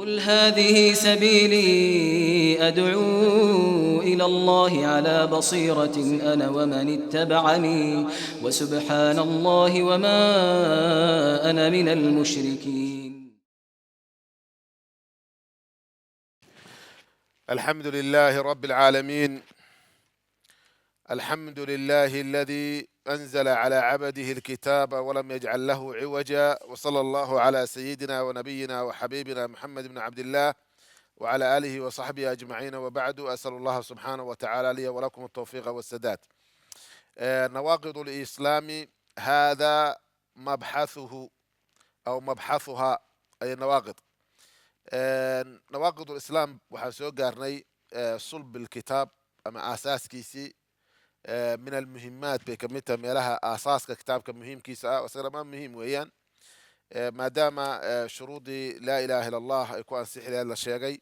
قل هذه سبيلي أدعو إلى الله على بصيرة أنا ومن اتبعني وسبحان الله وما أنا من المشركين. الحمد لله رب العالمين. الحمد لله الذي أنزل على عبده الكتاب ولم يجعل له عوجا، وصلى الله على سيدنا ونبينا وحبيبنا محمد بن عبد الله وعلى آله وصحبه أجمعين، وبعد. أسأل الله سبحانه وتعالى لي ولكم التوفيق والسداد. نواقض الإسلام هذا مبحثه أو مبحثها، أي النواقض. نواقض الإسلام waxaan soo gaarnay sulb الكتاب ama aasaaskiisii. من المهمات bay ka mid tahay meelaha aasaaska kitaabka muhiimkiisa ah, isagana ma muhiim weeyaan maadaama shuruudii laa ilaaha ila allah ay ku ansixi lahayd la sheegay,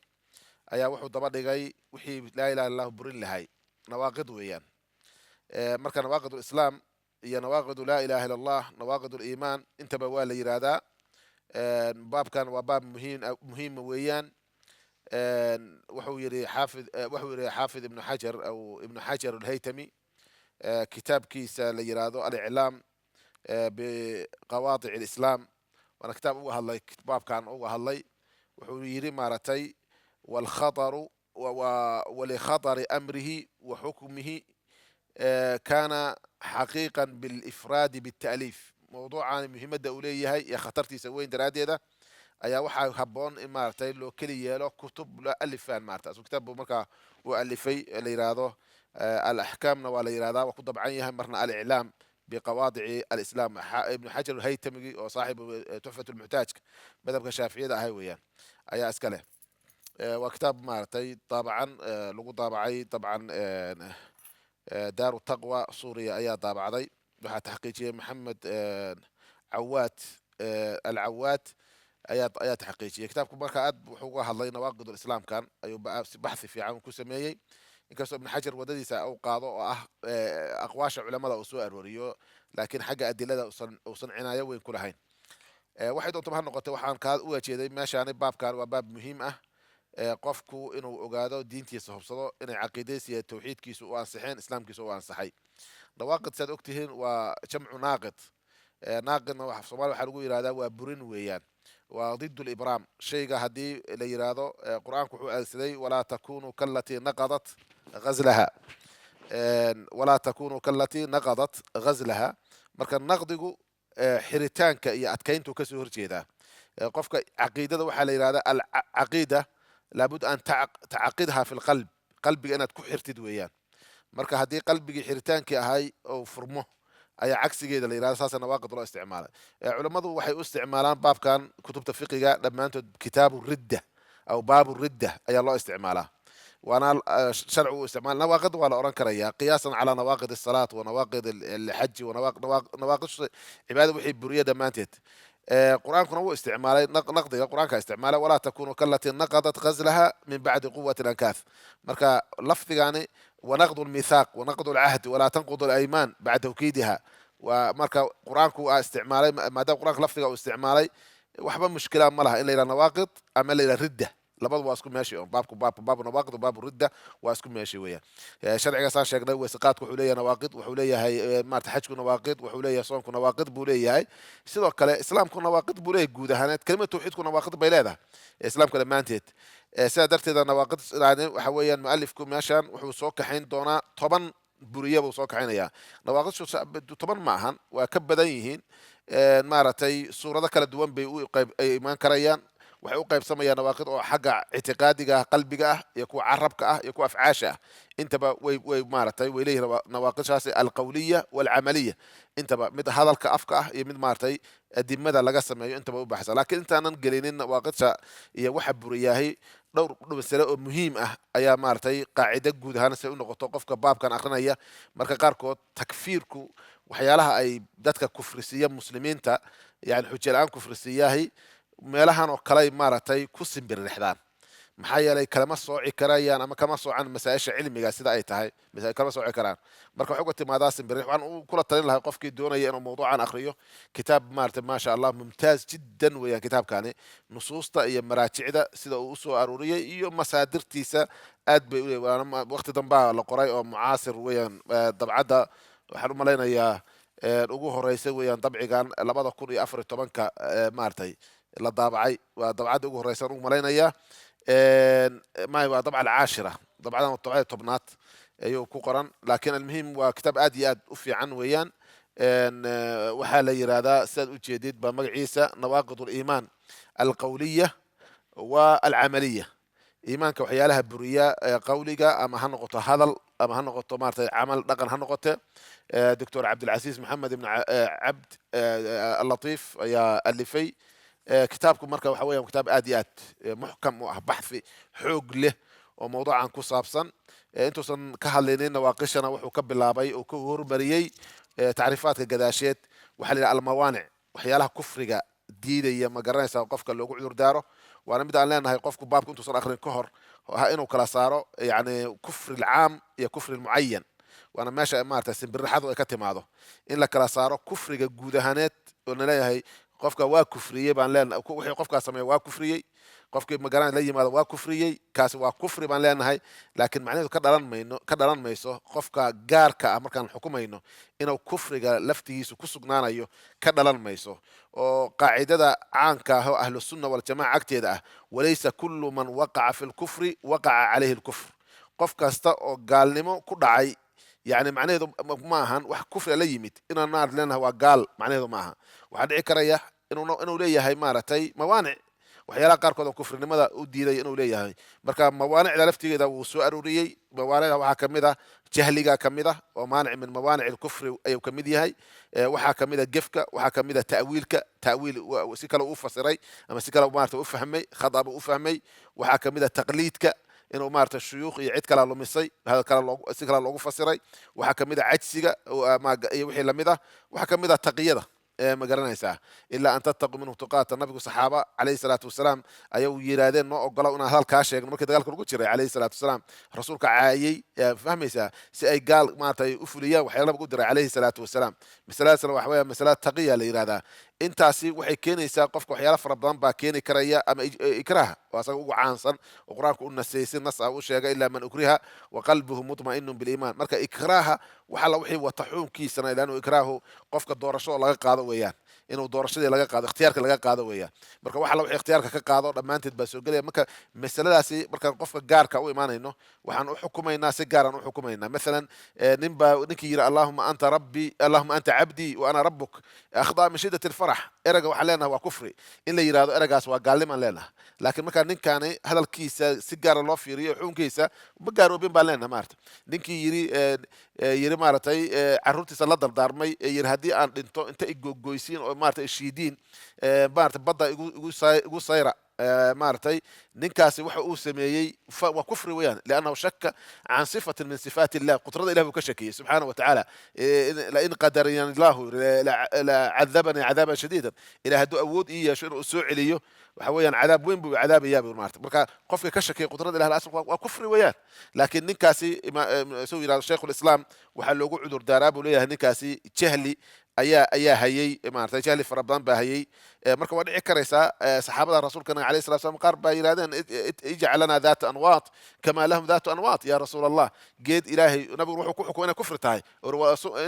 ayaa wuxuu daba dhigay wixii laa ilaha illa allah burin lahay nawaaqid weeyaan. marka nawaaqid islaam iyo nawaaqidu laa ilaha illa allah, nawaaqid iimaan, intaba waa la yidhaahdaa. baabkan waa baab muhiima weeyaan. wuxuu yidhi xaafid ibnu xajar aw ibnu xajar alhaytami kitaabkiisa la yidhaahdo aliclaam biqawaadic alislaam, waana kitaab uga hadlay baabkan uga hadlay. wuxuu yidhi maaragtay walkhataru walikhatari amrihi wa xukmihi kana xaqiiqan bilifraadi bita'liif. mawduucan muhiimadda uu leeyahay iyo khatartiisa weyn daraaddeeda ayaa waxaa haboon in maaragtay loo keli yeelo kutub la alifaan maarata. asu kitaab buu markaa uu alifay la yidhaahdo alaxkaamna waa la yidhahdaa, waa ku dabcan yahay marna aliclaam biqawaadici alislaam. ibnu xajar alhaytamigi oo saaxibu tuxfat lmuxtaajka madhabka shaaficiyada ahay weeyaan ayaa iska leh. waa kitaab maaragtay daabacan lagu daabacay dabcan daaru taqwa suuriya ayaa daabacday. waxaa taxqiijiyey maxamed cawaad alcawaad ayaa taxqiijiyey kitaabku. marka aad wuxuu uga hadlay nawaaqid islaamkan ayuu baxthi fiican ku sameeyey, inkastoo ibn xajar wadadiisa uu qaado oo ah aqwaasha culamada uu soo arooriyo, laakiin xagga adilada uusan cinaayo weyn ku lahayn. waxay doontaba ha noqotay, waxaan kaa uga jeeday meeshaani baabkan waa baab muhiim ah. qofku inuu ogaado diintiisa, hubsado inay caqiidadiisa iyo tawxiidkiisu u ansixeen, islaamkiisa u ansaxay. nawaaqid saad ogtihiin waa jamcu naaqid. naaqidna soomaaliya waxaa lagu yidhahdaa waa burin weeyaan, waa ضد الإبرام. shayga haddii la yidhaahdo qur-aanku wuxuu adeegsaday walaa takunuu kalatii naqadat ghazlaha, walaa takunuu kalatii naqadat ghazlaha. marka naqdigu xiritaanka iyo adkayntuu kasoo horjeedaa. qofka caqiidada waxaa la yidhahdaa alcaqiida laabud an tacaqidha fi lqalb, qalbiga inaad ku xirtid weeyaan. marka haddii qalbigii xiritaankii ahay ou furmo ayaa cagsigeeda la yidhahda. saasa nawaaqid loo isticmaalay. culammadu waxay u isticmaalaan baabkan kutubta fiqiga dhammaantood kitaabu ridda aw baabu ridda ayaa loo isticmaalaa, waana sharci u isticmaal. nawaaqid waa la oran karayaa qiyaasan calaa nawaaqid asalaat wa nawaaqid alxaji wa nawaaqid cibaada wixii buriya dhammaanteed. qur-aankuna wuu isticmaalay naqdiga, qur-aanka isticmaalay walaa takunu kalatii naqadat ghazlaha min bacdi quwati ankaath. marka lafdigani ونقض الميثاق ونقض العهد ولا تنقض الأيمان بعد توكيدها. ومركا قرآنكو استعمالي ما دام قرآنك لفظه استعمالي وحبا مشكلة ما لها إلا إلى نواقض أما إلى ردة. لبض واسكم ماشي باب نواقض وباب الردة واسكم ماشي ويا شرع قصان شيخنا وسقاتكو حولية نواقض وحولية هاي ما تحجكو نواقض وحولية صومكو نواقض بولية هاي سيدو كلا إسلامكو نواقض بولية جودة هانت كلمة توحيدكو نواقض بيلاده إسلامكو لما أنتت sidaa darteeda nawaaqid waxa weeyaan mualifku meeshan wuxuu soo kaxayn doonaa 10 buriya buu soo kaxaynayaa. nawaaqidku 10 ma ahan, waa ka badan yihiin. maaragtay suurado kala duwan bay ay imaan karayaan. waxay u qaybsamayaan nawaaqid oo xagga ictiqaadiga qalbiga ah iyo kuwa carabka ah iyo kuwa afcaasha ah. intaba way maaragtay way leeyihiin nawaaqidhaasi alqawliya walcamaliya. intaba mid hadalka afka ah iyo mid maaragtay adimada laga sameeyo intaba u baxsan. laakiin intaanan gelinin nawaaqidha iyo waxa buriyaahay dhowr masale oo muhiim ah ayaa maaragtay qaacida guud ahaan si u noqoto qofka baabkan akrinaya. marka qaarkood takfiirku waxyaalaha ay dadka kufrisiya muslimiinta, yani xujo la-aan kufrisiyahay meelahan oo kale maaragtay ku simbirrixdaan. maxaa yeelay kalama sooci karayaan ama kama soocan masaa-isha cilmiga sida ay tahay kalama sooci karaan marka waxay uga timaadaa simbirix waxaan kula talin lahay qofkii doonaya inuu mawduucan akhriyo kitaab maarata maasha allah mumtaaz jiddan weeyaan kitaabkani nusuusta iyo maraajicda sida uu usoo aruuriyey iyo masaadirtiisa aad bay waqti dambaa la qoray oo mucaasir weeyaan dabcadda waxaan u malaynayaa ugu horeysa weeyaan dabcigan 2014 maartay la daabacay waa dabcadda ugu horeysa ugu malaynayaa waa dabca alcaashira dabcadan dabcada tobnaad ayuu ku qoran laakiin almuhim waa kitaab aad iyo aad u fiican weeyaan waxaa la yidhaahdaa sidaad u jeedid baa magaciisa nawaaqid aliimaan alqawliya wa alcamaliya iimaanka waxyaalaha buriya qawliga ama ha noqoto hadal ama ha noqoto maaragtay camal dhaqan ha noqote doctor cabdilcasiis maxamed ibn cabd allatiif ayaa alifay kitaabku marka waxa weeyaan kitaab aad iyo aad muxkam u ah baxthi xoog leh oo mawduucan ku saabsan intuusan ka hadlaynin nawaaqishana wuxuu ka bilaabay oo ka hormariyey tacriifaadka gadaasheed waxaa la yidhaha almawaanic waxyaalaha kufriga diidaya ma garanaysaa qofka loogu cudur daaro waana mid aan leenahay qofku baabka intuusan akhrin ka hor inuu kala saaro yani kufri alcaam iyo kufri almucayan waana meesha maarata simbirixadu ay ka timaado in la kala saaro kufriga guud ahaaneed oo na leeyahay qofka waa kufriyey baan leenahay wixii qofkaas sameeya waa kufriyey qofkii magaran la yimaado waa kufriyey kaasi waa kufri baan leenahay laakiin macnaheedu ka dhalan mayso qofka gaarka ah markaan xukumayno inuu kufriga laftigiisu ku sugnaanayo ka dhalan mayso oo qaacidada caanka ah oo ahlu sunna wal jamaa agteeda ah walaysa kullu man waqaca fi lkufri waqaca calayhi lkufr qof kasta oo gaalnimo ku dhacay يعني معناه ما هن وح كفر لا يميت إن النار لأنها وقال معناه ما هن وحد عكرية إنه ليه هاي مارتي موانع وحيلا قاركود كفر لماذا أدي لي إنه ليه هاي مركا موانع لفتي إذا وسؤال روري موانع وحكمده جهلية كمده ومانع من موانع الكفر أي كمدي هاي وحكمده جفك وحكمده تأويل وسكلا أوفسري أما سكلا مارت أفهمي خضاب أفهمي وحكمده تقليدك inuu maarta shuyuukh iyo cid kala lumisay hada kala si kala loogu fasiray waxa kamid ah cajsiga iyo wixii lamid ah waxa kamid ah taqiyada ma garanaysaa ilaa an tattaqu minhu tuqaata nabigu saxaaba calayhi salaatu wasalaam ayuu yidhaahdeen noo ogola inaan hadalkaa sheegno markii dagaalka lagu jiray calayhi salaatu wasalaam rasuulka caayay fahmaysaa si ay gaal maarata ay u fuliyaan waxyaala nabigu u diray calayhi salaatu wasalaam masaladaasna waxa weeya masala taqiya la yidhahdaa intaasi waxay keenaysaa qofka waxyaala fara badan baa keeni karaya ama ikraaha oo asaga ugu caansan oo qur-aanku u nasaysin nas ah u sheega ilaa man ukriha wa qalbuhu mutma'inun biliimaan marka ikraaha waxa la wixii wata xukunkiisana ilaanu ikraahu qofka doorasho laga qaado weeyaan inuu doorashadii laga qaado ikhtiyaarka laga qaado weeyaan marka waxa la wixii ikhtiyaarka ka qaado dhammaanteed baa soo gelaya marka masaladaasi markaan qofka gaarka u imaanayno waxaan u xukumaynaa si gaaran u xukumaynaa maalan ninkii yidhi allahuma anta rabbi allahuma anta cabdii wa ana rabbuk akhdaa min shiddati alfarax erega waxaan leenahay waa kufri in la yidhahdo eragaas waa gaalnimaan leenahay laakiin markaa ninkaani hadalkiisa si gaara loo fiiriyo xukunkiisa ma gaaroobin baan leenahay maarata ninkii yidhi maaragtay carruurtiisa la dardaarmay yidhi haddii aan dhinto inta igogoysiin oo maarata ishiidiin maarata badda igu sayra maaragtay ninkaasi waxa uu sameeyey waa kufri weeyaan liannahu shaka can sifatin min sifaati illah qudrada ilah buu ka shakiyey subxaana wa tacaala lain qadarani illahu lacadabanii cadaaban shadiidan ilah hadduu awood ii yeesho inuu soo celiyo waxa weeyaan cadaab weyn buu cadaabayaa buu maarata marka qofka ka shakiyay qudrada ilah asl waa kufri weeyaan laakiin ninkaasi suu yidhahdo shaykhulislaam waxaa loogu cudur daaraa buu leeyahay ninkaasi jahli ayaa hayay maarata jahli fara badan baa hayay marka waa dhici karaysaa saxaabada rasuulkana alayhi salatu wasalam qaar baa yidhahdeen ijcal lana daata anwaat kama lahum daatu anwaat ya rasuul allah geed ilaahay nabigu wuxuu ku xukumay inay kufri tahay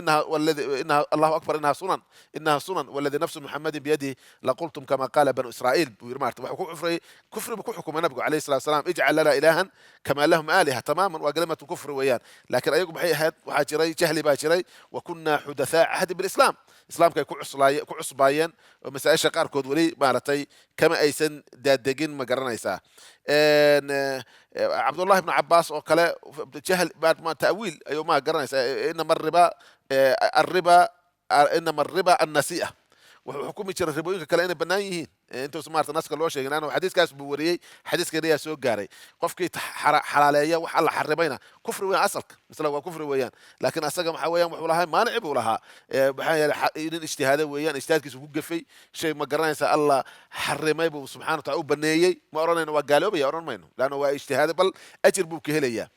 inaha allahu akbar inaha sunan waladi nafsu muxamadin biyadihi laqultum kama qaala banu israa'iil buu yidhi maarata wuxuu ku xufrayay kufri buu ku xukumay nabigu alayhi salatu wasalam ijcal lana ilahan kama lahum aaliha tamaman waa kalimatu kufri weeyaan laakiin ayagu maxay ahayd waxaa jiray jahli baa jiray wa kunna xudathaa cahdi bilislaam islaamka ay ku cusbaayeen oo masaa-isha qaarkood weli maaragtay kama aysan daadegin ma garanaysaa cabdullahi ibnu cabaas oo kale jahl ta'wiil ayuu ma garanaysaa inama arriba annasi'a wuxuu xukumi jiray ribooyinka kale inay bannaan yihiin intuusan maarata naska loo sheegin anuu xadiiskaas buu wariyey xadiiskan ayaa soo gaaray qofkii xalaaleeya wax alla xarimayna kufri weeyaan asalka misla waa kufri weeyaan laakiin asaga waxa weeyaan wuxuu lahaa maanici buu lahaa maxaa yeelay nin ijtihaada weeyaan ijtihaadkiisu ku gafay shay ma garanaysa alla xarimay buu subxaana wataala u baneeyey ma odhanayno waa gaaloobaya odhan mayno laanna waa ijtihaada bal ajir buu ka helayaa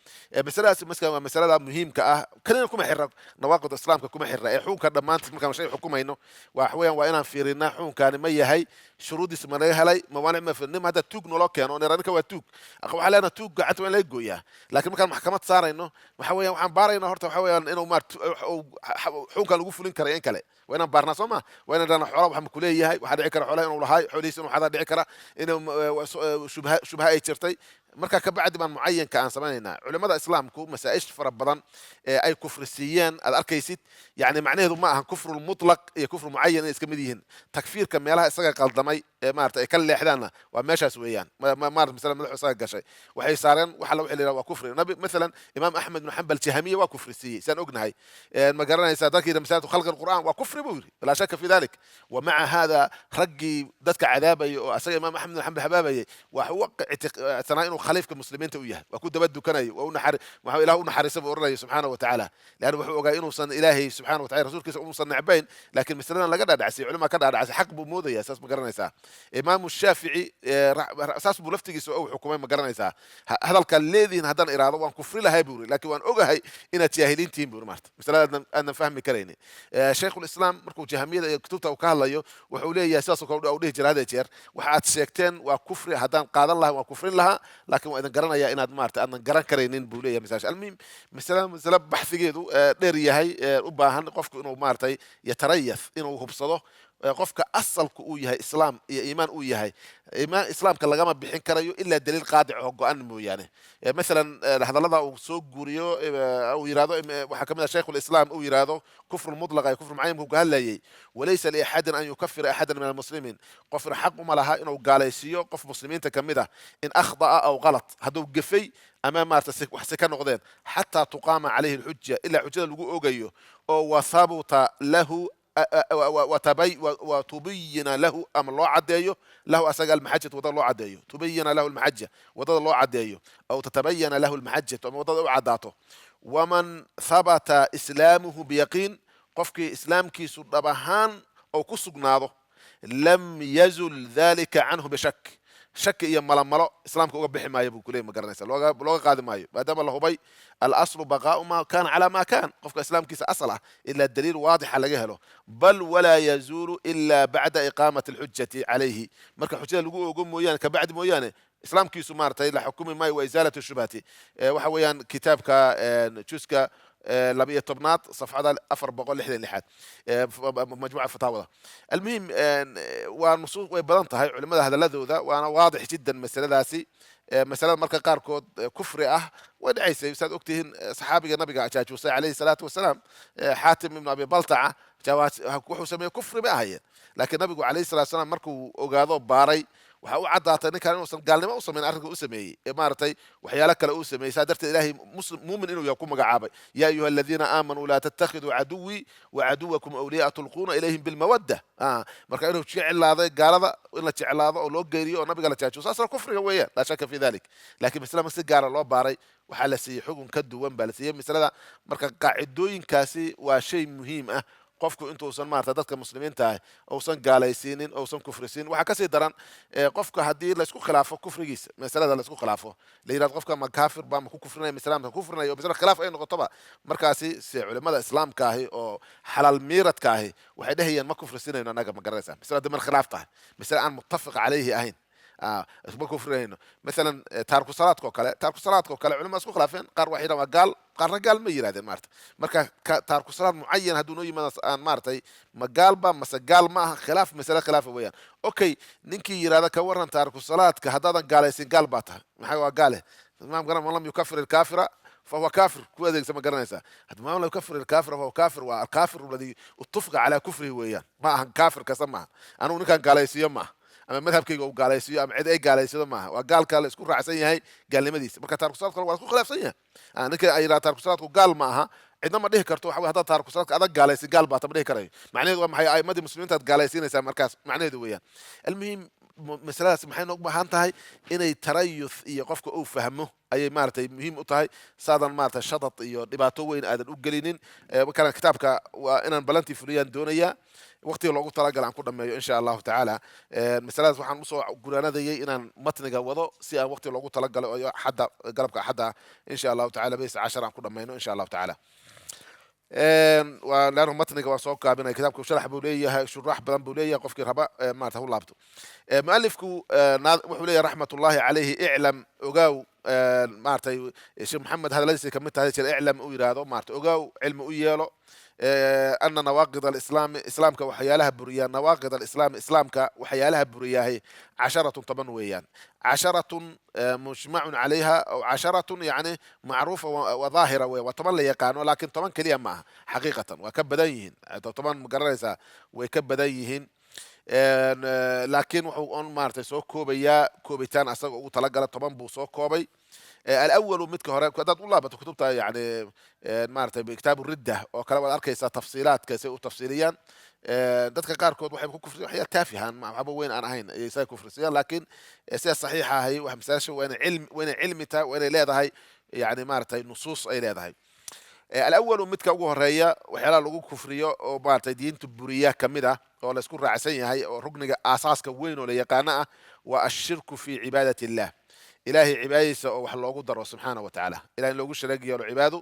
masaladaas marka waa masalada muhiimka ah kalina kuma xira nawaaqid islaamka kuma xira ee xukunka dhammaantiis markaan shay xukumayno waxa weeyaan waa inaan fiirinaa xukunkaani ma yahay shuruudiis ma laga helay mawaanic ma fiirnin hadda tuug noloo keeno niraninka waa tuug waxaa leenaha tuug gacanta waa in laga gooyaa laakiin markaan maxkamad saarayno waxa weeyaan waxaan baaraynaa horta waxa weeyaan inuu xukunkan lagu fulin kara in kale waa inaan baarnaa soo ma waa inaan dhana xoolaha waxa ku leeyahay waxaa dhici kara xoolaha inuu lahaay xoolihiisa inuu xadaa dhici kara inuu shubha ay jirtay marka ka bacdi baan mucayanka aan sameynaynaa culimada islaamku masaa'ish fara badan ee ay kufrisiiyeen aad arkaysid yani macnaheedu ma ahan kufrul mutlaq iyo kufru mucayan inay iska mid yihiin takfiirka meelaha isaga qaldamay ee maarata ay ka leexdaanna waa meeshaas weeyaan maarata masala madaxu isaga gashay waxay saareen waxa la wixii la waa kufri nabi مثلا imaam axmed bin xambal jahamiya waa kufrisiiyey saan ognahay ma garanaysaa dadkii masalatu khalqi alqur'aan waa kufri buu yiri laa shaka fi dhalik ومع هذا raggii dadka cadaabaya oo asaga imaam axmed bin xambal habaabayay waxa uu ictiqaadsanaa inuu khaliifka muslimiinta u yahay waa ku daba dukanayo waa ilaah u naxariisa buu oranayo subxaana wa tacaala leanna wuxuu ogaa inuusan ilaahay subxaana wa tacala rasuulkiisa uusan necbayn laakiin masaladan laga dhaadhacsay culima ka dhaadhacsay xaq buu moodaya saas ma garanaysaa imaamu shaafici saas buu laftigiisa u xukumay ma garanaysaa hadalka leedihin haddaan iraado waan kufri lahay buu yiri laakiin waan ogahay inaad jaahiliintihiin buu maarta masalada aadan fahmi karayni shaykhulislaam markuu jahamiyada iyo kutubta uu ka hadlayo wuxuu leeyahay sidaas oo kale u dhihi jira hada jeer waxa aad sheegteen waa kufri haddaan qaadan lahaa waan kufrin lahaa laakiin waa idin garanaya inaad maarata aadan garan karaynin buu leeyahay masaasha almuhim masala baxfigeedu dheer yahay u baahan qofku inuu maaratay yatarayaf inuu hubsado qofka asalku uu yahay islaam iyo iimaan uu yahay islaamka lagama bixin karayo ilaa daliil qaadic oo go-an mooyaane masalan hadallada uu soo guuriyo uu yiraahdo waxaa ka mid ah shaykhu lislaam uu yiraahdo kufru mudlaqa iyo kufru mucayan buu ka hadlayay walaysa liaxadin an yukafira axadan min almuslimiin qofna xaq uma laha inuu gaalaysiiyo qof muslimiinta ka mid ah in akhda'a aw qalad hadduu gefay ama maarata wax si ka noqdeen xataa tuqaama calayhi alxuja ilaa xujada lagu ogayo oo wathabuta lahu وتبين له أم الله عديه له أسجل المحجة وضل الله عديه تبين له المحجة وضل الله عديه أو تتبين له المحجة وضل عداته ومن ثبت إسلامه بيقين قفك إسلامك سدبهان أو كسجناده لم يزل ذلك عنه بشك شك iyo malamalo islaamka uga bixi maayo buu kuleey ma garanaysa looga qaadi maayo maadaama la hubay al-aslu baqaa'u ma kana ala ma kan qofka islaamkiisa asal ah ila daliil waadix laga helo bal wala yazulu illa ba'da iqamati al-hujjati alayhi marka xujada lagu ogo mooyaan ka bacdi mooyaane islaamkiisu maartay la xukumi maayo wa izalatu shubhati waxa weeyaan kitaabka juska لبيه طبنات صفحة 466 مجموعة فتاوى المهم ونصوص وبدنتها هاي علماء هذا الذي وانا واضح جدا مسألة داسي مسألة مركا قاركود كفر ودعيس يساد أكتهن صحابي النبي عجاجوسي عليه الصلاة والسلام حاتم بن أبي بلطعة وحو سميه كفر بأهين لكن النبي عليه الصلاة والسلام مركو أقاضو باري waxa uu cadaatay ninkan inuusan gaalnimo u sameyn arrinka u sameeyey maartay waxyaalo kale uu sameeyey saadarta ilaahay muumin inuu yahay ku magacaabay ya ayuha alladhina aamanu la tattakhiduu aduwwi wa aduwwakum awliya'a tulquna ilayhim bil mawadda marka inuu jeclaaday gaalada in la jeclaado oo loo geeriyo oo nabiga la jaajo saasna kufriga weeyaan la shaka fi dhalik laakiin islaamka si gaar loo baaray waxa la siiyay xukun ka duwan baa la siiyay misalada marka qaacidooyinkaasi waa shay muhiim ah qofku intuusan maarta dadka muslimiinta ah uusan gaalaysiinin uusan kufrisiin waxa ka sii daran qofka hadii la isku khilaafo kufrigiisa masalada la isku khilaafo leeyahay qofka ma kaafir ba ma ku kufrinay islaamka kufrinay oo bisla khilaaf ay noqotoba markaasi si culimada islaamka ah oo halal miiradka ah waxay dhahayaan ma kufrisinayno anaga ma garanaysa bisla dad khilaaf tahay bisla aan muttafiq alayhi ahayn ما كفرينه مثلا تارك صلاتك وكله علماء اسكو خلافين قار واحد ما قال قار رجال ما يراد مارت marka تارك صلاه معين haduu noo yimaado aan maartay ma galba mase gal ma khilaaf masala khilaaf weeyaan okay ninkii yiraahdo ka waran taarku salaadka hadaadan gaalaysin gal baa tahay maxay waa gaale imaam garan lam yukafir al-kafira فهو كافر كو اديك سما غرانيسا هاد ما لو كفر الكافر فهو كافر والكافر الذي اتفق على كفره ويان ما كافر كسمع انا نكان قالايسيو ما ama madhabkayga uu gaalaysiyo ama cid ay gaalaysado maaha waa gaalka la isku raacsan yahay gaalnimadiisa marka taarku salaadku waa isku khilaafsan yahay ninka ay raad taarku salaadku gaal maaha cidna ma dhihi karto waxa way hadda taarku salaadka adag gaalaysi gaal baa ma dhihi karayo macnaheedu waa maxay ay madii muslimiinta gaalaysiinaysa markaas macnaheedu weeyaan almuhim masaladaas maxay noogu baahan tahay inay tarayuth iyo qofka uu fahmo ayay maaragtay muhiim u tahay saadan maaragtay shadad iyo dhibaato weyn aadan u gelinin markaan kitaabka waa inaan balantii fuliyaan doonayaa waqtiga loogu talagal aan ku dhameeyo insha allahu tacaala masaladaas waxaan usoo guraanadayay inaan matniga wado si aan waqtiga loogu talagalo iyo xadda galabka axadda insha allahu tacaala bes 10 aan ku dhamayno insha allahu tacaala لأنه متنك وصوكا بين كتابك وشرح بوليه شرح بدن بوليه قفك ربا ما تقول لابتو مؤلفك وحوليه رحمة الله عليه اعلم وجاو مارتي الشيخ محمد هذا ليس كملت هذا اعلم ويرادو مارت وجاو علم ويالو أن نواقض الإسلام كوحيالها بريان نواقض الإسلام كوحيالها برياه 10 طبعا ويان 10 مجمع عليها أو 10 يعني معروفة وظاهرة وطبعا لا يقانو لكن طبعا كليا معها حقيقة وكبديهن طبعا مقررة وكبديهن لكن وحو مارتي سو كوبيا كوبيتان أصلا وطلقل طبعا بو سو كوبي الأول متك هراء كذا والله بتكتبتها يعني مارتي بكتاب الردة وكلام الأركيسة تفصيلات كيسة تفصيليا dadka qaarkood waxay ku kufriyaan waxyaal taafihan maxaba weyn aan ahayn ay say kufriyaan laakiin sida saxiixa ahay wax masaasha weyn cilmita weyn leedahay yani maartay nusuus ay leedahay الأول midka ugu horeeya waxyaalaha lagu kufriyo oo maartay diinta buriya kamida oo la isku raacsan yahay oo rugniga aasaaska weyn oo la yaqaan ah waa ashirku fi ibadati illah ilaahi cibaadadiisa oo wax loogu daro subxaanahu wa tacaala ilaah in loogu sharagiyo cibaado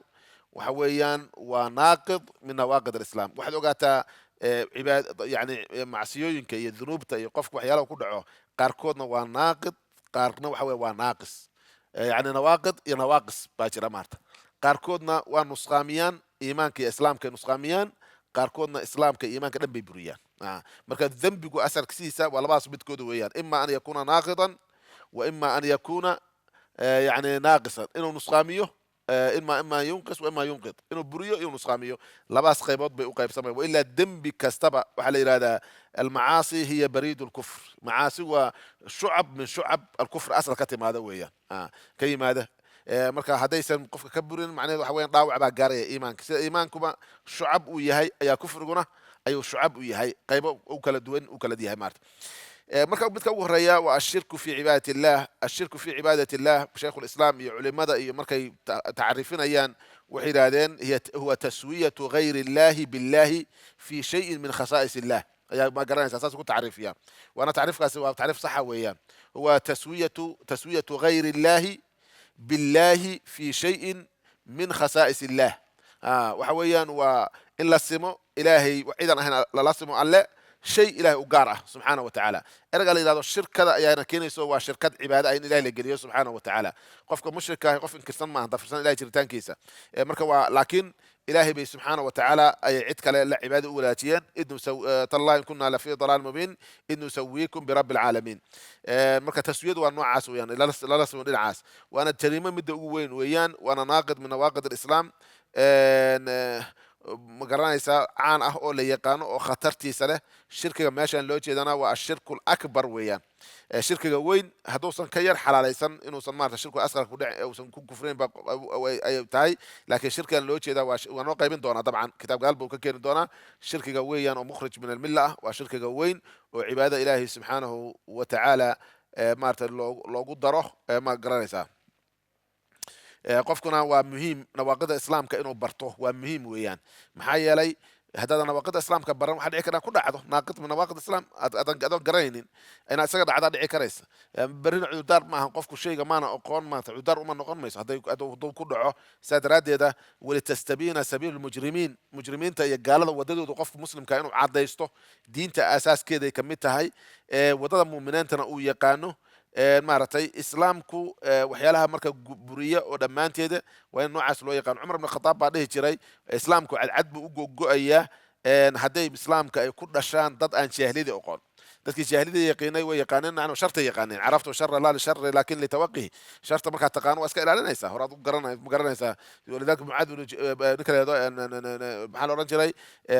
waxa weeyaan waa naaqid min nawaaqid alislaam waxaad ogaataa cibaad yani macsiyooyinka iyo dunuubta iyo qofka waxyaalaha ku dhaco qaarkoodna waa naaqid qaarna waxa weeye waa naaqis yani nawaaqid iyo nawaaqis baa jira maarta qaarkoodna waa nusqaamiyaan iimaanka iyo islaamka nusqaamiyaan qaarkoodna islaamka iyo iimaanka dhan bay buriyaan marka dembigu asarkiisa waa labadaas midkooda weeyaan ima an yakuna naaqidan وإما أن يكون يعني ناقصا إنه نسقاميه إما ينقص وإما ينقض إنه بريو إنه نسقاميه لباس قيبات بيقيب سمي وإلا الدم بكستبع وحال إرادة المعاصي هي بريد الكفر معاصي وشعب من شعب الكفر أصلا كتم هذا ويا كي ماذا marka hadaysan qofka ka burin macnaheedu waxa weeyaan dhaawac baa gaaraya iimaanka sida iimaankuba shucab uu yahay ayaa kufriguna ayuu shucab u yahay qaybo u kala duwan u kala yahay maarta marka midka ugu horeeya waa ashirku fi cibaadati illah ashirku fi cibaadati illah sheekh al-islam iyo culimada iyo markay taarifinayaan waxay yiraahdeen huwa taswiyatu ghayri allah billahi fi shay'in min khasa'is illah ayaa ma garanaysa asaas ku taarifiyaan waana taarifkaasi waa taarif sax weeyaan huwa taswiyatu ghayri allah billahi fi shay'in min khasa'is illah waxa weeyaan waa in la simo ilaahay ciidan ahayn la simo alle شيء إله وقاره سبحانه وتعالى أرجع إذا الشركة يعني كينيسو وشركة عبادة أين إله لجريه سبحانه وتعالى قفك مشركة قف إنكسر ما هذا فرسان إله جريتان كيسة مركوا لكن إلهي بي سبحانه وتعالى أي عتك لا عبادة أولاتيان إنه تالله كنا لفي ضلال مبين إنه سويكم برب العالمين مركا تسويد وأنواع عاس ويان لا لسوا للعاس وأنا التريمة مد وين ويان وأنا ناقد من نواقد الإسلام ma garanaysaa caan ah oo la yaqaano oo khatartiisa leh shirkiga meeshaan loo jeedana waa ashirku akbar weeyaan shirkiga weyn hadduusan ka yar xalaalaysan inuusan maarta shirku asqar ku dhac uusan ku kufreen ba ay tahay laakiin shirkigan loo jeedaa waa noo qaybin doonaa dabcan kitaab gaal buu ka keeni doonaa shirkiga weeyaan oo mukhrij min almilla ah waa shirkiga weyn oo cibaada ilaahi subxaanahu wa tacaala maarta loogu daro ma garanaysaa qofkuna waa muhiim nawaaqida islaamka inuu barto waa muhiim weeyaan maxaa yeelay haddana nawaaqida islaamka baran waxa dhici kara ku dhacdo naaqid min nawaaqid islaam adan garanaynin ina isaga dhacda dhici karaysa barina cudar ma ahan qofku shayga maana aqoon maanta cudar uma noqon mayso hadduu ku dhaco saadaradeeda wali tastabina sabiilul mujrimiinta iyo gaalada wadadooda qofka muslimka inuu cadaysto diinta asaaskeeda ay kamid tahay wadada muuminiintana uu yaqaano maaragtay islaamku waxyaalaha marka buriya oo dhammaanteeda waa in noocaas loo yaqaan cumar ibn khataab baa dhihi jiray islaamku cadcad buu u gogo'ayaa hadday islaamka ay ku dhashaan dad aan jaahiliyada aqoon dadkii jaahiliyada yaqiinay way yaqaaneen anuu sharta yaqaaneen caraftu sharra la sharri laakin litawaqihi sharta marka taqaan waa iska ilaalinaysaa horaad u garanaysaa walidaalka mucaad ninka leedo maxaa la oran jiray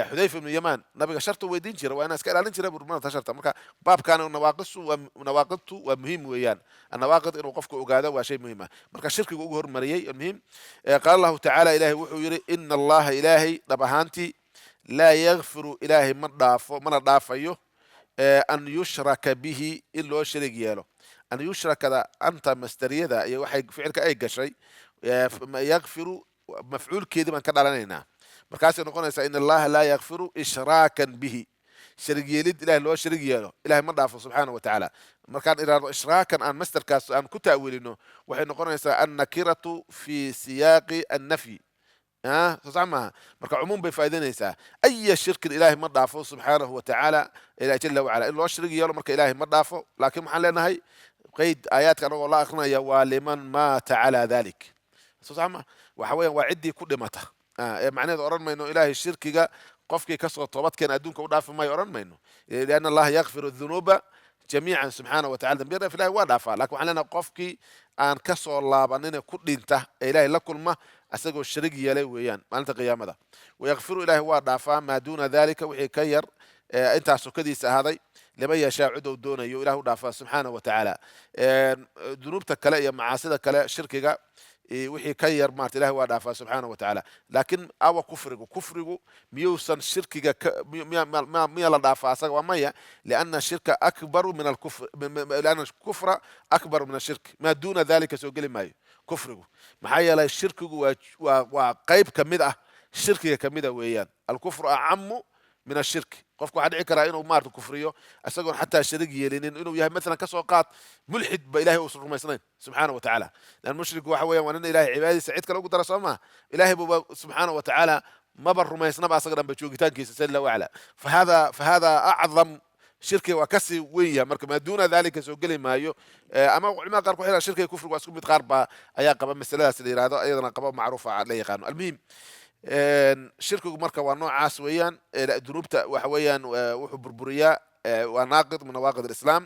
xudayfa ibn yamaan nabiga sharta weydiin jiray waa inaa iska ilaalin jiray burmada sharta marka baabkan nawaaqidtu waa muhiim weeyaan nawaaqid inuu qofku ogaado waa shay muhiim ah marka shirkiga ugu hormariyay muhiim qaala allahu tacaala ilaahay wuxuu yidhi ina allaha ilaahay dhab ahaantii laa yakfiru ilaahay mana dhaafayo an yushraka bihi in loo sharig yeelo. an yushrakada anta masdariyada iyo waxay ficilka ay gashay yakfiru mafcuulkeedii baan ka dhalanaynaa markaasay noqonaysaa in allaha laa yakfiru ishraakan bihi sharig yeelid ilahay loo sharig yeelo ilahay ma dhaafo subxaana wa tacaala markaan idhaahdo ishraakan aan masdarkaas aan ku ta'wiilino waxay noqonaysaa annakiratu fi siyaaqi annafyi soo sax maaha marka cumuum bay faa'idaynaysaa aya shirkin ilaahay ma dhaafo subxaanahu wa tacaala ilaah jala wacala in loo sharig yeelo marka ilaahay ma dhaafo laakiin waxaan leenahay qayd aayaadka anagoo la akrinaya waa liman maata calaa dalik soo sax maaha waxa weeyaan waa ciddii ku dhimata macnaheedu odhan mayno ilaahay shirkiga qofkii kasoo toobadkeen adduunka u dhaafi maayo odhan mayno lianna allaha yakfiru dunuuba jamiican subxaana wa tacala dambiyada ilahay waa dhaafaa lakin waxaan leenahay qofkii aan kasoo laabanine ku dhinta ee ilaahay la kulma asagoo sharig yeelay weeyaan maalinta qiyaamada wayakfiru ilaahay waa dhaafaa maa duuna dalika wixii ka yar intaas sokadiisa ahaaday liman yashaa cidou doonayo ilah u dhaafaa subxaana wa tacaala dunuubta kale iyo macaasida kale shirkiga wixii ka yar maarta ilahay waa dhaafaa subxaana wa tacaala laakiin awa kufrigu miyuusan shirkiga miya la dhaafaa asaga waa maya lianna shirka akbaru min alkufr lianna kufra akbaru min ashirk maa duuna dalika soo geli maayo kufrigu maxaa yeelay shirkigu waa qayb ka mid ah shirkiga ka mida weeyaan alkufru acamu min ashirki qofku waxaa dhici karaa inuu maarta kufriyo isagoon xataa sharig yeelinin inuu yahay maalan kasoo qaad mulxid ba ilahay uusan rumaysnayn subxaana wa tacaala lan mushriku waxa weyan waa nin ilahay cibaadadiisa cid kale ugu dara soo maha ilahay buba subxaana wa tacaala maba rumaysnaba asaga dhanba joogitaankiisa jala wacala fahada acdam shirkiga waa kasii weyn yahay marka maa duuna dalika soo geli maayo ama culimada qaar ku xira shirkiga kufriga waa isku mid qaar baa ayaa qaba masaladaas la yihahdo iyadana qaba macruufa la yaqaano almuhim shirkigu marka waa noocaas weeyaan dunuubta waxa weeyaan wuxuu burburiyaa waa naaqid min nawaaqid alislaam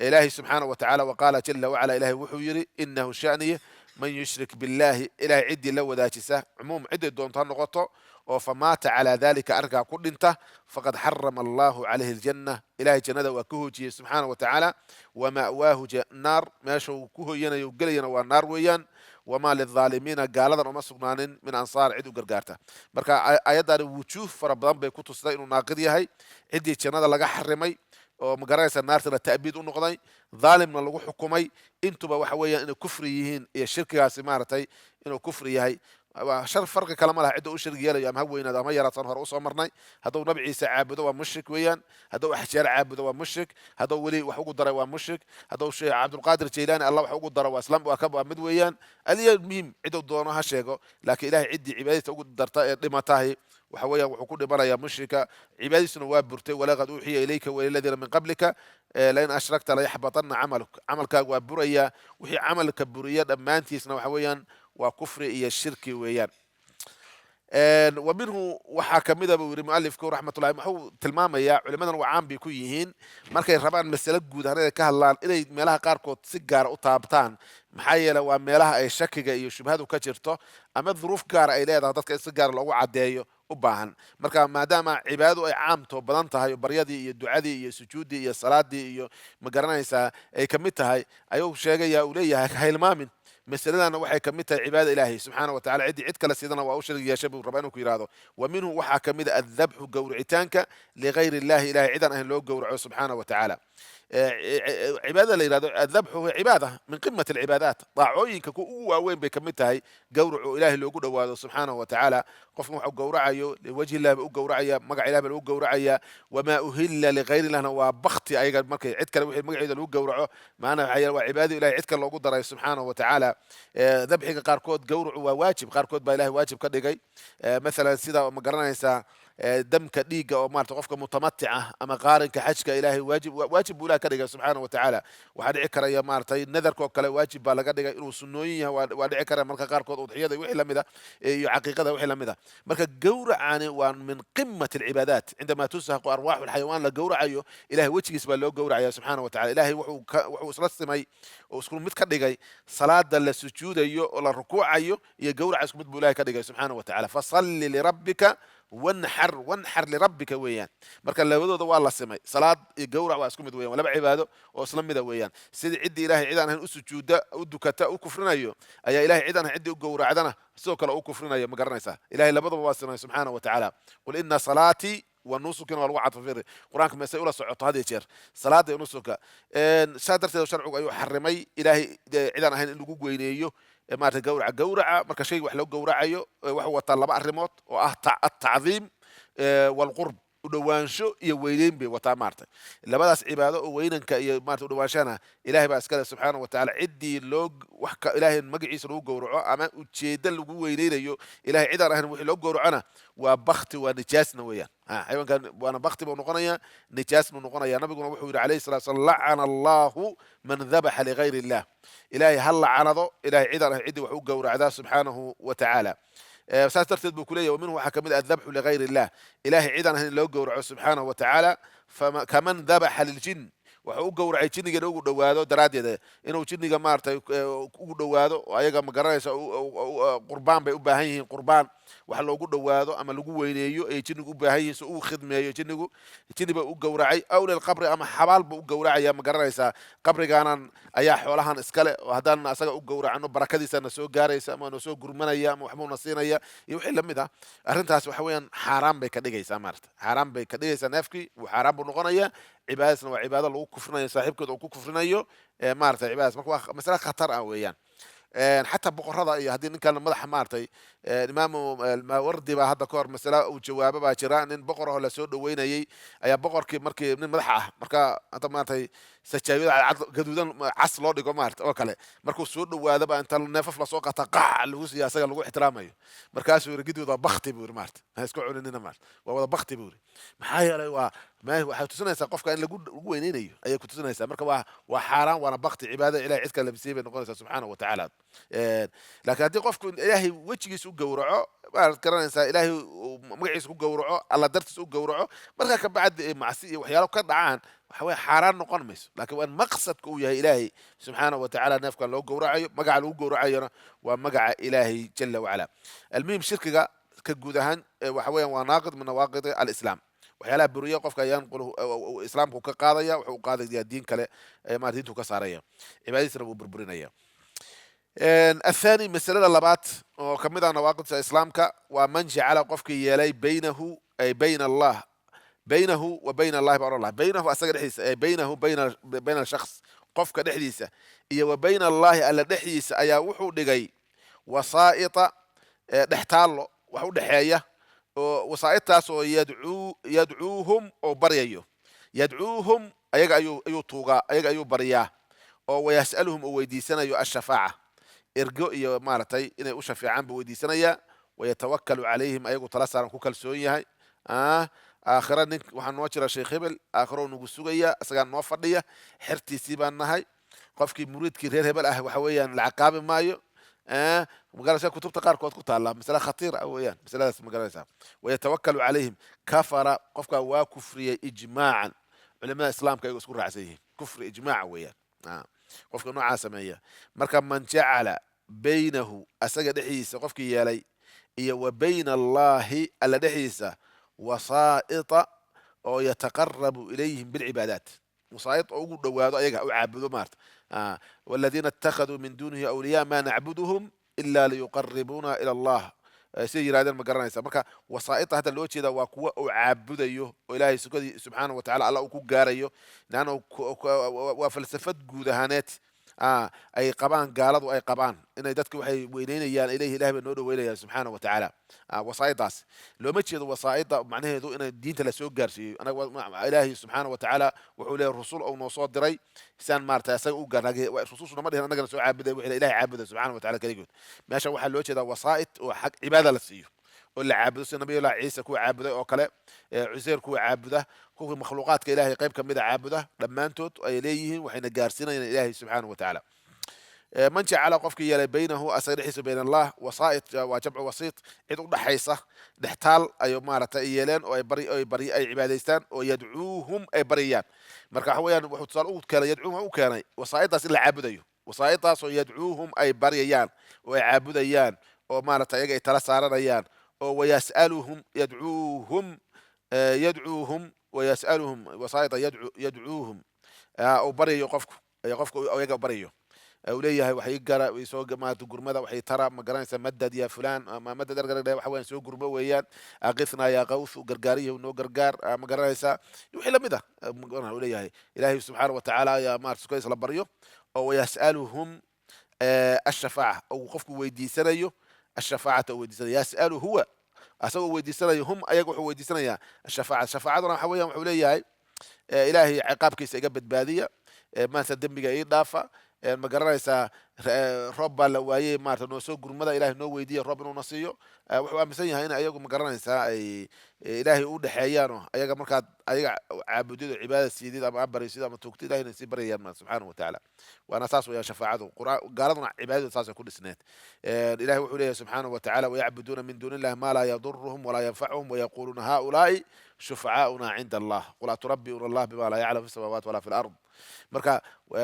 ilahi subxaana wa tacaala waqaala jala wacala ilahay wuxuu yidhi inahu shaniye man yushrik billahi ilahay ciddii la wadaajisa cumuum cidday doonto ha noqoto oo famaata calaa dalika arrinkaa ku dhinta faqad xarama allahu calayhi aljanna ilahay jannada waa ka hoojiyey subxaana wa tacaala wama'waahu naar meesha uu ku hoyanayo gelayana waa naar weeyaan wamaa lilaalimiina gaaladan uma sugnaanin min ansaar cid u gargaarta marka ayaddaani wujuuh fara badan bay ku tustay inuu naaqid yahay ciddii jannada laga xarimay oo magaranaysa naartana ta'biid u noqday dhaalimna lagu xukumay intuba waxa weeyaan inay kufri yihiin iyo shirkigaasi maaragtay inuu kufri yahay shar farqi kale ma laha cidda u shirki yeelayo ama ha weynaado ama yaraataan hore usoo marnay hadduu nabi ciise caabudo waa mushrik weeyaan hadduu axjaar caabudo waa mushrik hadduu weli wax ugu daray waa mushrik hadduu sheekh cabdulqaadir jaylaani allah wax ugu daro waa mid weeyaan aliya muhim ciduu doono ha sheego laakiin ilahay ciddii cibaadadiisa ugu darta ee dhimatahay waxa weeyaan wuxuu ku dhimanayaa mushrika cibaadadiisuna waa burtay walaqad uuxiya ilayka waliladiina min qablika lain ashrakta layaxbatanna camaluk camalkaaga waa burayaa wixii camalka buriya dhammaantiisna waxa weeyaan waa kufri iyo shirki weeyaan wa minhu waxaa kamida buu yidhi mualifku raxmatullahi wuxuu tilmaamayaa culimadan waa caan bay ku yihiin markay rabaan masale guud ahaan inay ka hadlaan inay meelaha qaarkood si gaara u taabtaan maxaa yeele waa meelaha ay shakiga iyo shubhadu ka jirto ama duruuf gaara ay leedahay dadka in si gaara loogu caddeeyo u baahan marka maadaama cibaadadu ay caamto badan tahay oo baryadii iyo ducadii iyo sujuuddii iyo salaadii iyo magaranaysaa ay kamid tahay ayuu sheegaya uu leeyahay ha hilmaamin masaladana waxay kamid tahay cibaada ilaahay subxaana wa tacala ciddii cid kale sidana waa u sharig yeeshay buu rabaa inuu ku yidhahdo wa minhu waxaa kamid a addabxu gowricitaanka ligayri illahi ilahay cidan ahayn loo gowraco subxaana wa tacaala cibaadada la yihahdo adabxu huwa cibaada min qimat alcibaadaat daacooyinka ku ugu waaweyn bay kamid tahay gowracu ilahay loogu dhowaado subxaanahu wa tacaala qofkan waxu gowracayo liwajhi illahi ba u gowracaya magaca ilahi ba lagu gowracaya wamaa uhilla ligayri illahna waa bakti ayaga markay cid kale wixii magaceeda lagu gowraco maana waxaa waa cibaadada ilahay cid kale loogu daray subxaanahu wa tacaala dabxiga qaarkood gowracu waa waajib qaarkood baa ilahay waajib ka dhigay mathalan sida ma garanaysaa damka dhiigga oo maarata qofka mutamatica ama qaarinka xajka ilaahay waajib buu ilahay ka dhigay subxaana wa tacaala waxaa dhici karaya maaratay nadarkoo kale waajib baa laga dhigay inuu sunnooyin yahay waa dhici karaya marka qaarkood udxiyada wixii lamid a iyo caqiiqada wixii lamid a marka gowracani waa min qimati alcibaadaat cindama tusahaqu arwaaxu alxayawaan la gowracayo ilahay wejigiis baa loo gowracaya subxaana wa tacala ilahay wuxuu isla simay oo isku mid ka dhigay salaada la sujuudayo oo la rukuucayo iyo gowraca isku mid buu ilahay ka dhigay subxaana wa tacala fasalli lirabbika wanxar lirabbika weeyaan marka labadooda waa la simay salaad iyo gowrac waa isku mid weyan waa laba cibaado oo isla mida weeyaan sidii ciddii ilahay cid aan ahayn u sujuudda u dukata u kufrinayo ayaa ilahay cid aan ahayn ciddii u gowracdana sidoo kale u kufrinayo ma garanaysaa ilahay labadaba waa simay subxaana wa tacaala qul ina salaatii ونسكنا والوعد في قرآن كما سيقول سعوت هذه شر صلاة ونسك سادرت شرع أيو حرمي إلهي عدنا هن اللي جوجو ينيو ما جورع مركا شيء وحلو جورعيو وهو طلب الريموت التعظيم والقرب udhawaansho iyo weyneyn bay wataa maartay labadaas cibaado oo weynanka iyo maartay udhawaanshana ilaahay baa iskale subxaanahu wa tacaala ciddii loo wax ka ilaahay magaciisa lagu gowraco ama ujeedda lagu weyneynayo ilaahay cidaan ahayn wixii loo gowracona waa bakti waa nijaasna weeyaan xayawaankan waana bakti buu noqonayaa nijaas buu noqonayaa nabiguna wuxuu yidhi calayhi salatu wasalam lacana allahu man dabaxa ligayri illah ilaahay ha lacanado ilaahay cidaan ahayn ciddii wax u gowracdaa subxaanahu wa tacaala saas darteed buu ku leeyahay waminhu waxaa ka mid ah adabxu ligayri illah ilaahay cidaan ahayn loo gowraco subxaanahu wa tacaala kaman dabaxa liljin wuxuu u gowracay jinniga inuu ugu dhowaado daraaddeed inuu jinniga maartay ugu dhowaado ayaga ma garanaysa qurbaan bay u baahan yihiin qurbaan wax loogu dhowaado ama lagu weyneeyo ay jinnigu u baahan yihiin si uu khidmeeyo jinniba u gowracay aw lilqabri ama xabaal buu u gowracaya ma garanaysaa qabrigaanan ayaa xoolahan iskale oo haddaan asaga u gowracno barakadiisa na soo gaaraysa ama na soo gurmanaya ama waxbuu na siinaya iyo wixii lamid ah arrintaas waxa weeyaan xaaraan bay ka dhigaysaa maarta xaaraan bay ka dhigaysaa neefkii xaaraan buu noqonayaa cibaadasna waa cibaado lagu kufrinayo saaxiibkeed uu ku kufrinayo maartay cibaadadas marka waa masale khatar ah weeyaan حتى بقرة يا هدين كان مدح مارتي الإمام الماوردي بعد كور مثلا وجوابه باجران إن بقرة ولا سود وين أي بقر كي مركي من مدحه مركا أنت مارتي سجاوي على جدودا عصر لودي كمارت أوكله مركو سود وهذا بقى أنت النفف لسوق تقع اللي يا سجل لو احترامه مركاس يرجدوا ذا بختي بور مارت هيسكعون إننا مارت وهذا بختي بور محايا له ما هو حتسنى سقف كأن لجود وينين أيه كنت سنى مركا وحرام وأنا بختي عبادة إلى عتك اللي بسيبه نقول سبحانه وتعالى لكن هدي قفكم إلهي وجهي سوق جورعه بعد كرنا إنسان إلهي مقعي سوق جورعه الله درت سوق جورعه مركا كبعد معصية وحياله كدعان وحوي حرام نقنمس لكن وين مقصد يا إلهي سبحانه وتعالى نفك لو جورعه مقع لو جورعه ومقع إلهي جل وعلا المهم شركة كجودهن وحوي وناقض من نواقض الإسلام وحياله برية قف كيان قوله إسلام كقاضية وقاضي الدين كله ما دينته كسارية عبادة ربو بربرينية الثاني مسألة اللبات وكمدة نواقض إسلامك ومن جعل قفك يلي بينه أي بين الله بينه وبين الله بأمر الله بينه أسجل حديث أي بينه بين الشخص قفك دحديثة إيه وبين الله ألا دحديثة أي وحو دقي وسائط دحتال وحو دحية وسائط تاسو يدعوهم أو بريايو يدعوهم أيق أيو طوغا أيق أيو برياه أو ويسألهم أو ويديسنا يو الشفاعة إرجو يا مارتي إن أشفع عن بوديسنا ويتوكل عليهم أيقو ثلاثة عن كوكل سوية آخرا وحنواتر شيخ هبل آخرون نقصوية أسجان نوفردية حرتي سيبان نهاي قفكي مريد كثير هبل وحويا العقاب مايو مقالة كتب تقار كوت كتالله مسألة خطيرة أويان مسألة مقالة ويتوكل عليهم كفر قفك وكفر إجماعا علماء الإسلام كي يذكر عسيه كفر إجماع ويان قفك نوع سمية مركب من جعل بينه أسجد حيسة قفك يالي إيه وبين الله ألا دحيسة وسائط أو يتقرب إليهم بالعبادات وسائط أو دوادو أيها أو عابدو مارت والذين اتخذوا من دونه أولياء ما نعبدهم إلا ليقربونا إلى الله سيجي هذا المقرن مركا وسائط هذا اللوتشي ذا وقوة أو عابديو وإلهي سبحانه وتعالى الله أكو جاريو لأنه وفلسفة جودهانات أي قبان قالوا أي قبان إن يدتك وحي وينين يان إليه إله بنور وإليه سبحانه وتعالى وسائط داس لو ما تشيد وسائط معناه يدو إن الدين تلسوق جارسي أنا إلهي سبحانه وتعالى وحوله الرسول أو نصاد دري سان مارتا سوق جار رسول ما ده نقدر نسوي عابد وإلى إله عابد سبحانه وتعالى كريجون ماشى واحد لو تشيد وسائط وحق عبادة للسيو ولا عابد النبي الله عيسى كو عابد أو كلا عزير كو عابده كو مخلوقات كإلهي قيب كم بدأ عابده لما أنتوا إليه وحين جارسنا إلى إلهي سبحانه وتعالى من جعل قفك يلي بينه أسرحيس بين الله وسائط وجمع وسيط عدو حيصة دحتال أي مارة إيلان أو بري أي عبادستان ويدعوهم أي بريان مركا حويان وحتصال أوت كان يدعوهم أو كان وسائط إلا عابديو وسائط يدعوهم أي بريان ويعابديان ومارة يجي تلساريان ويسألهم يدعوهم ويسألهم وسائط يدعوهم أو بري يقفك أو يجا بريو وليه وحي جرا ويسوق ما تجرمدا وحي ترى ما جرانيس مدد يا فلان ما مدد أرجع وحوين سوق جرمه ويان أغثنا يا غوث وجرجاريه ونو جرجار ما جرانيس يوحي لمده وليه إلهي سبحانه وتعالى يا مارس كويس لبريو أو يسألهم الشفاعة أو خفك ويدي سنيو الشفاعة ويدي سنيو يسأله هو أسوي ويدي سنيو هم أيقوا ويدي سنيا الشفاعة أنا حويهم حوليه إلهي عقابك سيقبل بادية ما سدم ii dhaafa ma garanaysaa roob baa la waayey maarata noo soo gurmada ilaahay noo weydiiya roob inuu na siiyo wuxuu aaminsan yahay in ayagu ma garanaysaa ay ilaahay u dhexeeyaano ayaga markaad ayaga caabudid cibaadada siidid ama abaraysid ama tuugtid ilaahay inay sii baryayaan ma subxaanahu watacaala waana saas weeyaan shafaacadu gaaladuna cibaadadu saasay ku dhisneed ilaahay wuxuu leeyahay subxaanahu watacaala wayacbuduuna min duuni illahi maa laa yaduruhum walaa yanfacuhum wayaquuluuna haulaai shufacaauna cinda allah qul aturabbi'uuna allah bima laa yaclam fi samaawaati walaa fi lard marka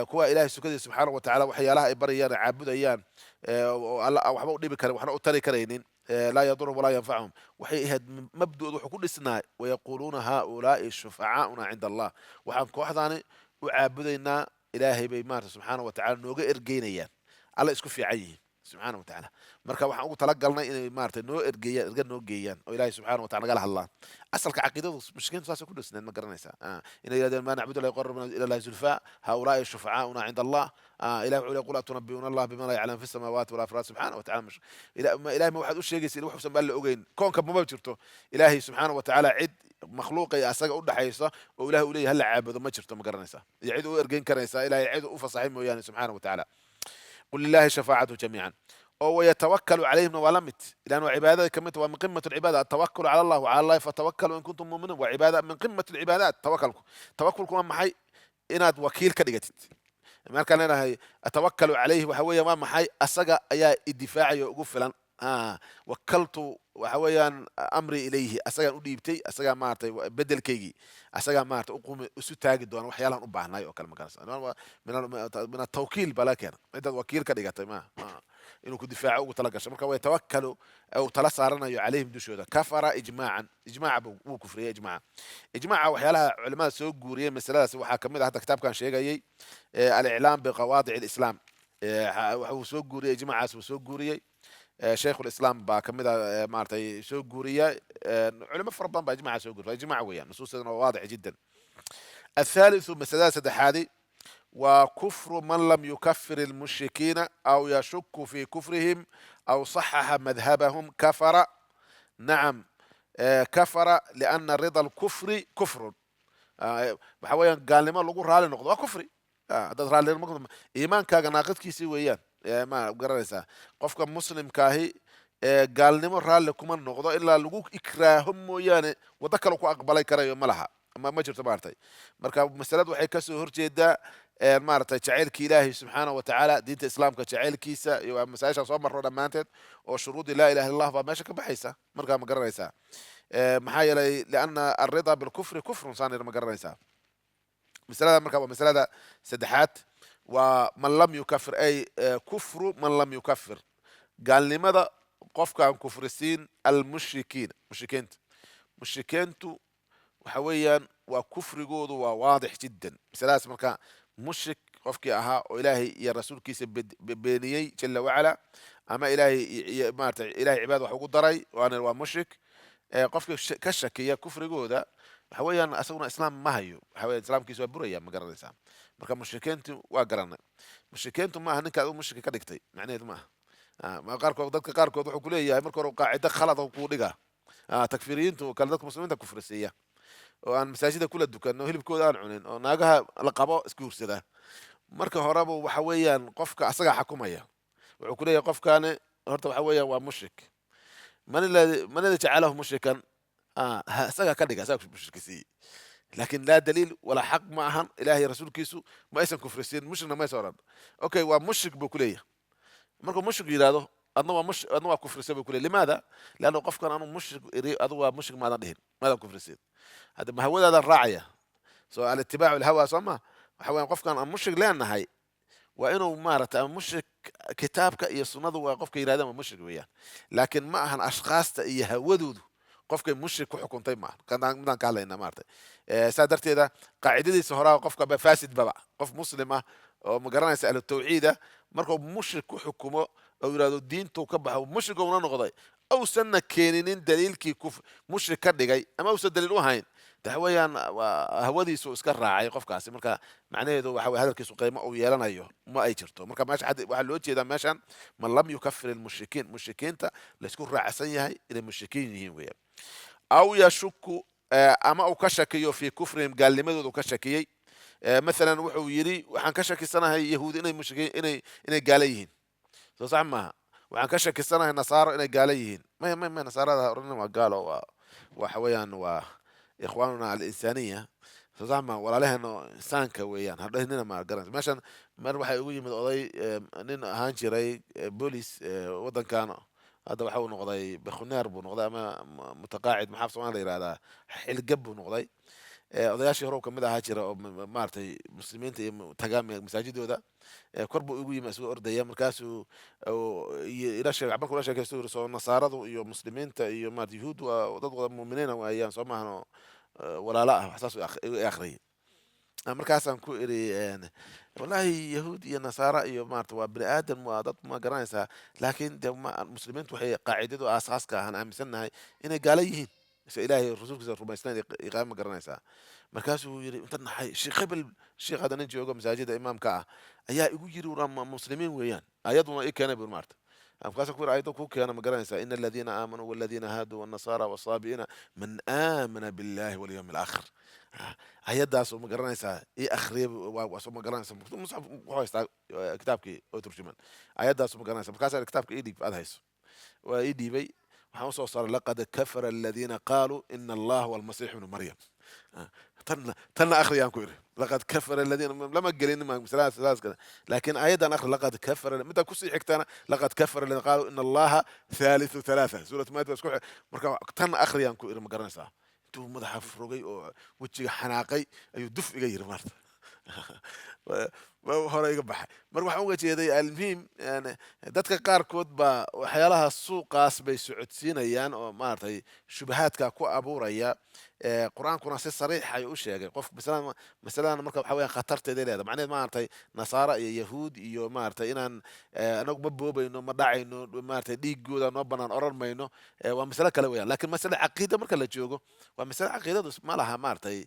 kuwa ilaahay sukadiisa subxaanahu watacaala waxyaalaha ay barayaan caabudayaan waxba u dhibi karin waxna u tari karaynin laa yaduruhum walaa yanfacuhum waxay ahayd mabdu'ood wuxuu ku dhisnaa wayaquuluuna haulaai shufacaauna cinda allah waxaan kooxdaani u caabudaynaa ilaahay bay maarata subxaanahu watacaala nooga ergeynayaan alla isku fiican yihiin subxaana watacaala marka waxaan ugu talagalnay inay maarata noo ergeeyaan erga noo geeyaan oo ilaahay subxaana watacala nagala hadlaan asalka caqiidadu mushrikiintu saasay ku dhisneed ma garanaysaa inay yidhahdeen maa nacbudu la yuqarribuna ila allahi zulfaa haulaai shufacaauna cinda allah ilahi wuxuu leey qul atunabbi'uuna allah bima laa yaclam fi samaawaati walaa fi al-ard subxaana watacala ilahay ma waxaad u sheegaysa in waxuusan baan la ogeyn koonka mama jirto ilaahay subxaana watacaala cid makhluuqay asaga u dhaxaysa oo ilahay uu leeyahay hala caabudo ma jirto ma garanaysaa iyo cid u ergeyn karaysaa ilahay cid u fasaxay mooyaane subxaana watacaala قل لله شفاعته جميعا أو يتوكل عليهم ولمت لأنه عبادة كمت ومن قمة العبادة التوكل على الله وعلى الله فتوكلوا إن كنتم مؤمنين وعبادة من قمة العبادات توكلكم أما حي إناد وكيل كدقتت ما كان أنا هي أتوكل عليه وحويا ما محي أسجى أيا الدفاع يوقف فلان وكلت وحويا أمري إليه أسجى أديبتي أسجى مارتي بدل كيجي أسجى مارت أقوم أسوتاج دوان وحيالا أباهنا يوكل مكان من التوكيل بلا كان إذا وكيل كدقت ما إنه كدفاع أو تلقى مركا ويتوكلوا أو تلصارنا عليهم دشودا كفر إجماع أبو كفرية إجماع وحيالها علماء سوق جورية مثلا سوى حاكمين حتى كتاب كان شيء جاي الإعلام بقواضع الإسلام سوق جورية إجماع سوق جورية شيخ الإسلام باكمل مارتي سوق جورية علماء فربان بإجماع سوق جورية إجماع ويا نصوص واضح جدا الثالث مثلا سدحادي وكفر من لم يكفر المشركين أو يشك في كفرهم أو صحح مذهبهم كفر نعم كفر لأن رضا الكفر كفر بحويا قال لما لقوا رالي نقضوا كفري هذا رالي نقضوا إيمان كاغا ناقض كيسي ويان ما قررسا قفك مسلم كاهي قال لما رالي كمان نقضوا إلا لقوك إكراهم ويان وذكروا أقبلي كرايو ملها ما جرت مارتي مركا مسألة waxay ka soo horjeedaa maartay jaceelka Ilaahay subhanahu wa ta'ala diinta islaamka jaceelkiisa iyo masaa'isha soo marro dhamaanteed oo shuruudi la ilaha illallah ba meesha ka baxaysa marka ma garanaysaa maxaa yeelay laana ar-rida bil kufri kufrun saanir ma garanaysaa masalada marka waa masalada saddexaad waa man lam yukaffir ay kufru man lam yukaffir gaalnimada qofka aan kufrisiin al mushrikiintu وحويا وكفر جود وواضح جدا مثلاث مركا مشرك قفكي أها وإلهي يا رسول كيس بيني جل وعلا أما إلهي ما إلهي عباد وحقوق ضري وأنا ومشرك قفكي كشك يا كفر جودا حويا أسونا إسلام ما هيو حويا إسلام كيس وبريا ما قرر الإسلام مركا مشركين وقرنا مشركين ما هنك هذا مشرك كدكتي معناه ما قاركو ضدك قاركو وضحوا كلية مركو قاعدة خلط وقودقة تكفيرين وكالدك مسلمين تكفرسية وأن مساجد كل الدكان وهلب كود أنا عنين وناجها لقباء سكورس ده مركه هربوا وحويا قفك أسرع حكومية وعقولية قف كان هرت وحويا ومشرك من الذي جعله مشركا سجى كذا سجى مشرك سي لكن لا دليل ولا حق معهم إلهي رسول كيسو ما يسمى كفرسين مشرك ما يسورن أوكي ومشرك بكلية مركه مشرك يراده أنه كفر سبب كله لماذا؟ لأنه قف كان أنه مشرك أذوى مشرك ماذا نهين ماذا كفر سيد هذا ما هو هذا الراعية سواء الاتباع الهوى سما وحوان قف كان مشرك لأن هاي وإنه مارت مشرك كتابك يصنده وقفك يراد مشرك وياه لكن معهن أشخاص يهودوا قفك مشرك وحكم طيب معه كان من قال لنا مارت سادرت هذا قاعدة سهراء وقفك بفاسد ببع قف مسلمة oo ma garanaysa ahlu tawxiida markuu mushrik ku xukumo oo yiraahdo diintu ka baxo mushrik uu noqday awsanna keeninin daliilkii mushrik ka dhigay ama uusan daliil u hayn daxwayaan hawadiisu iska raacay qofkaasi marka macnaheedu waxa way hadalkiisu qiimo uu yeelanayo ma ay jirto marka meesha waxa loo jeedaa meeshan man lam yukaffir almushrikiin mushrikiinta la isku raacsan yahay inay mushrikiin yihiin weeyaan aw yashku ama uu ka shakiyo fi kufrihim gaalnimadoodu ka shakiyey مثلا wuxuu yiri waxaan ka shakisanahay yahuud inay mushrikiin inay gaala yihiin soo sax maaha waxaan ka shakisanahay nasaaro inay gaala yihiin ma nasaarada orana waa gaalo waxa weeyaan waa ikhwaanuna al-insaniya soo sax maaha walaalaheena insaanka weeyaan hadhaynina ma garan meeshan mar waxay ugu yimid oday nin ahaan jiray boolis wadankan hadda waxa uu noqday bakhuneer buu noqday ama mutaqaacid maxaa Soomaaliya la yiraahdaa xilgab buu noqday odayaashii hore ka mid ahaa jira oo maartay muslimiinta iyo tagaamay masaajidooda kor buu ugu yimid isagoo ordaya markaasuu ila sheegay markuu la sheekaysto soo nasaaradu iyo muslimiinta iyo maartay yahuud waa dad wada muuminiina waayaan soo maahno walaala ah waxaas uu akhriyay markaasaan ku iri wallahi yahuud iyo nasaara iyo maartay waa bini aadam waa dad ma garanaysaa laakiin muslimiintu waxay qaacidadu aasaaska ahaan aaminsanahay inay gaala yihiin إلهي الرسول كذا ربنا إقامة قرنيسا مركزه يري أنت نحي شيخ قبل شيخ هذا نجي يقوم مساجد إمام كا أيها يقول يري ورام مسلمين ويان أيضا إيه كان بالمارت أم قاسك ور أيضا كوك أنا مقرنيسا إن الذين آمنوا والذين هادوا والنصارى والصابئين من آمن بالله واليوم الآخر أيضا سو مقرنيسا إيه أخريب وسو مقرنيسا مصحف وحويس كتابك أو ترجمان أيضا سو مقرنيسا مركزه كتابك إيدي في هذا وإيدي بي وحوصل صار لقد كفر الذين قالوا إن الله والمسيح ابن مريم تنا آخر يانكوير لقد كفر الذين لما قالين ما ثلاث كذا لكن أيضا آخر لقد كفر متى كسي حكتنا لقد كفر الذين قالوا إن الله ثالث ثلاثة سورة مائدة بس مركب تنا آخر يانكوير ما قرنا ساعة تو مدح فروقي وجه حناقي أيو دف يغير مارت hore iga baxay mar waxaan uga jeeday almuhiim dadka qaarkood ba waxyaalaha suuqaas bay socodsiinayaan oo maartay shubahaadka ku abuuraya quraankuna si sariix ay u sheegay qof misalan marka waxa weeyaan khatarteeda leedahay macnaheed maartay nasaara iyo yahuud iyo maartay inaan anagu ma boobayno ma dhacayno maartay dhiigooda noo banaan oran mayno waa mas'ala kale weeyaan laakiin mas'ala aqeeda marka la joogo waa mas'ala aqeedadu ma laha maartay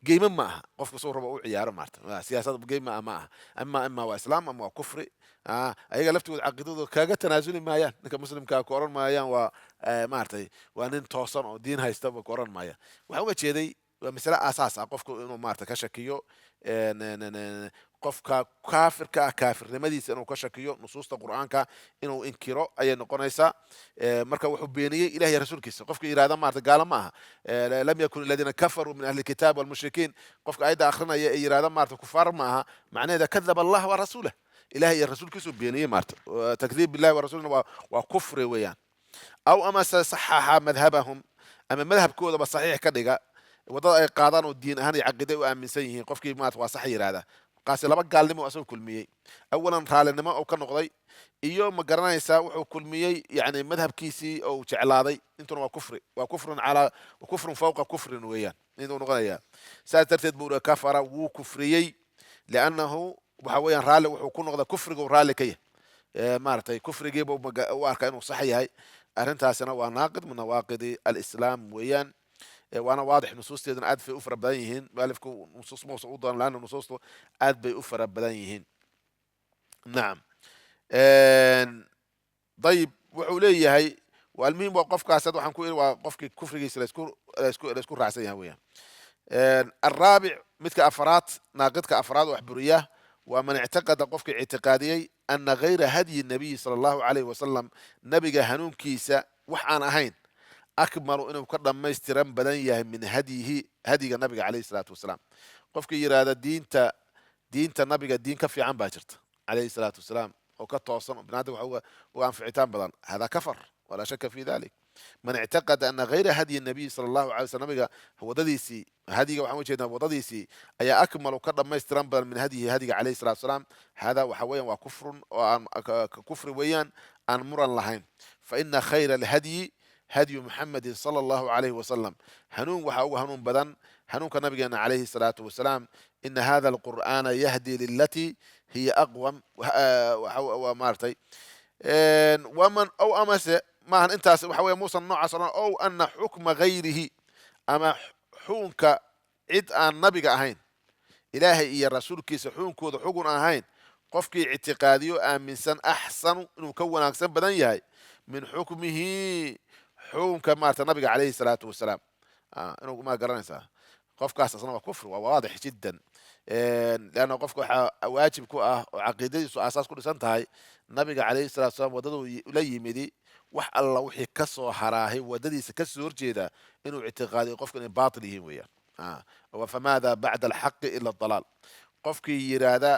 geeyma ma aha qofka soo rabo u ciyaaro maartay siyaasad geeyma ma aha ama waa islaam ama waa kufri ayaga laftooda caqiidadooda kaaga tanaasuli maayaan ninka muslimka ku oran maayaan waa maartay waa nin toosan oo diin haysta ku oran maayaan waxa uga jeeday waa mas'ala asaas ah qofku inuu maartay ka shakiyo qofka kaafirka kaafirnimadiisa inuu ka shakiyo nusuusta quraanka inuu inkiro ayay noqonaysaa marka wuxuu beeniyay ilaahay rasuulkiisa qofka yiraahdo maartay gaala ma aha lam yakun alladina kafaru min ahli alkitab wal mushrikin qofka ayda akhrinaya ay yiraahdo maartay kufaar ma aha macnaheeda kadaba allah wa rasuulahu إلهي الرسول كيسو بينيه مارت تكذيب بالله ورسوله وكفر ويان أو أما صحح مذهبهم أما مذهب كودا بصحيح كدقة وضع قادان الدين هني عقيدة وأمن سيه قفكي مات وصحيح هذا قاس لما قال لي أصل كل مية أولا قال إنما أو كان قضي يوم ما قرنا يساوي كل مية يعني مذهب كيسي أو شعلاضي أنتم وكفر على وكفر فوق كفر ويان إنه نغنيا ساترتد بورا كفر وكفريي لأنه waxa weeyaan raali wuxuu ku noqdaa kufriga oo raali ka yahay maartay kufrigeeba uu arkaa inuu sax yahay arrintaasina waa naaqid min nawaaqidi al-islaam weeyaan waana waadix nusuusteedana aad bay u fara badan yihiin maalifku nusuus muusa u doon laana nusuustu aad bay u fara badan yihiin naam dayib wuxuu leeyahay والمهم وقف كاسد وحن كويل وقف كفر جيس لسكور راسيها ويا الرابع مثل أفراد ناقد كأفراد وحبرية ومن اعتقد قفك اعتقادي أن غير هدي النبي صلى الله عليه وسلم نبي هنون كيسا وحنا هين أكمل إنه قدم ما يسترم بدنيه من هديه هدي النبي عليه الصلاة والسلام قفك يراد الدين النبي الدين كفي عن باجرت عليه الصلاة والسلام وكتوصل بنادم هو في عتام بدن هذا كفر ولا شك في ذلك من اعتقد أن غير هدي النبي صلى الله عليه وسلم هو دديسي هدي وحوي جدا ودديسي أي أكمل وقدم ما يسترم من هدي عليه الصلاة والسلام هذا وحويا وكفر كفر ويان عن مرا لهين فإن خير الهدي هدي محمد صلى الله عليه وسلم هنون وحو هنون بدن حنونك نبينا عليه الصلاة والسلام إن هذا القرآن يهدي للتي هي أقوم ومارتي ومن أو أمس ما أنت وحوي موسى النوع أو أن حكم غيره أما حونك عد أن نبي أهين إلهي إيا الرسول كيس حونك وذو حقن أهين قفكي اعتقاديو آمنسان أحسن إنه كون أحسن بدن يهي من حكمه حونك مارت النبي عليه الصلاة والسلام إنه ما قرنسا قفك أساسا كفر وواضح جدا لأنه قفك واجب كو عقيدة أساس كل سنة هاي النبي عليه الصلاة والسلام وددو لي مدي wax alla wixii ka soo haraahay wadadiisa ka soo horjeeda inuu ictiqaadiyo qofka inay baatil yihiin weeyaan famaada bacda alxaqi ila adalaal qofkii yiraahda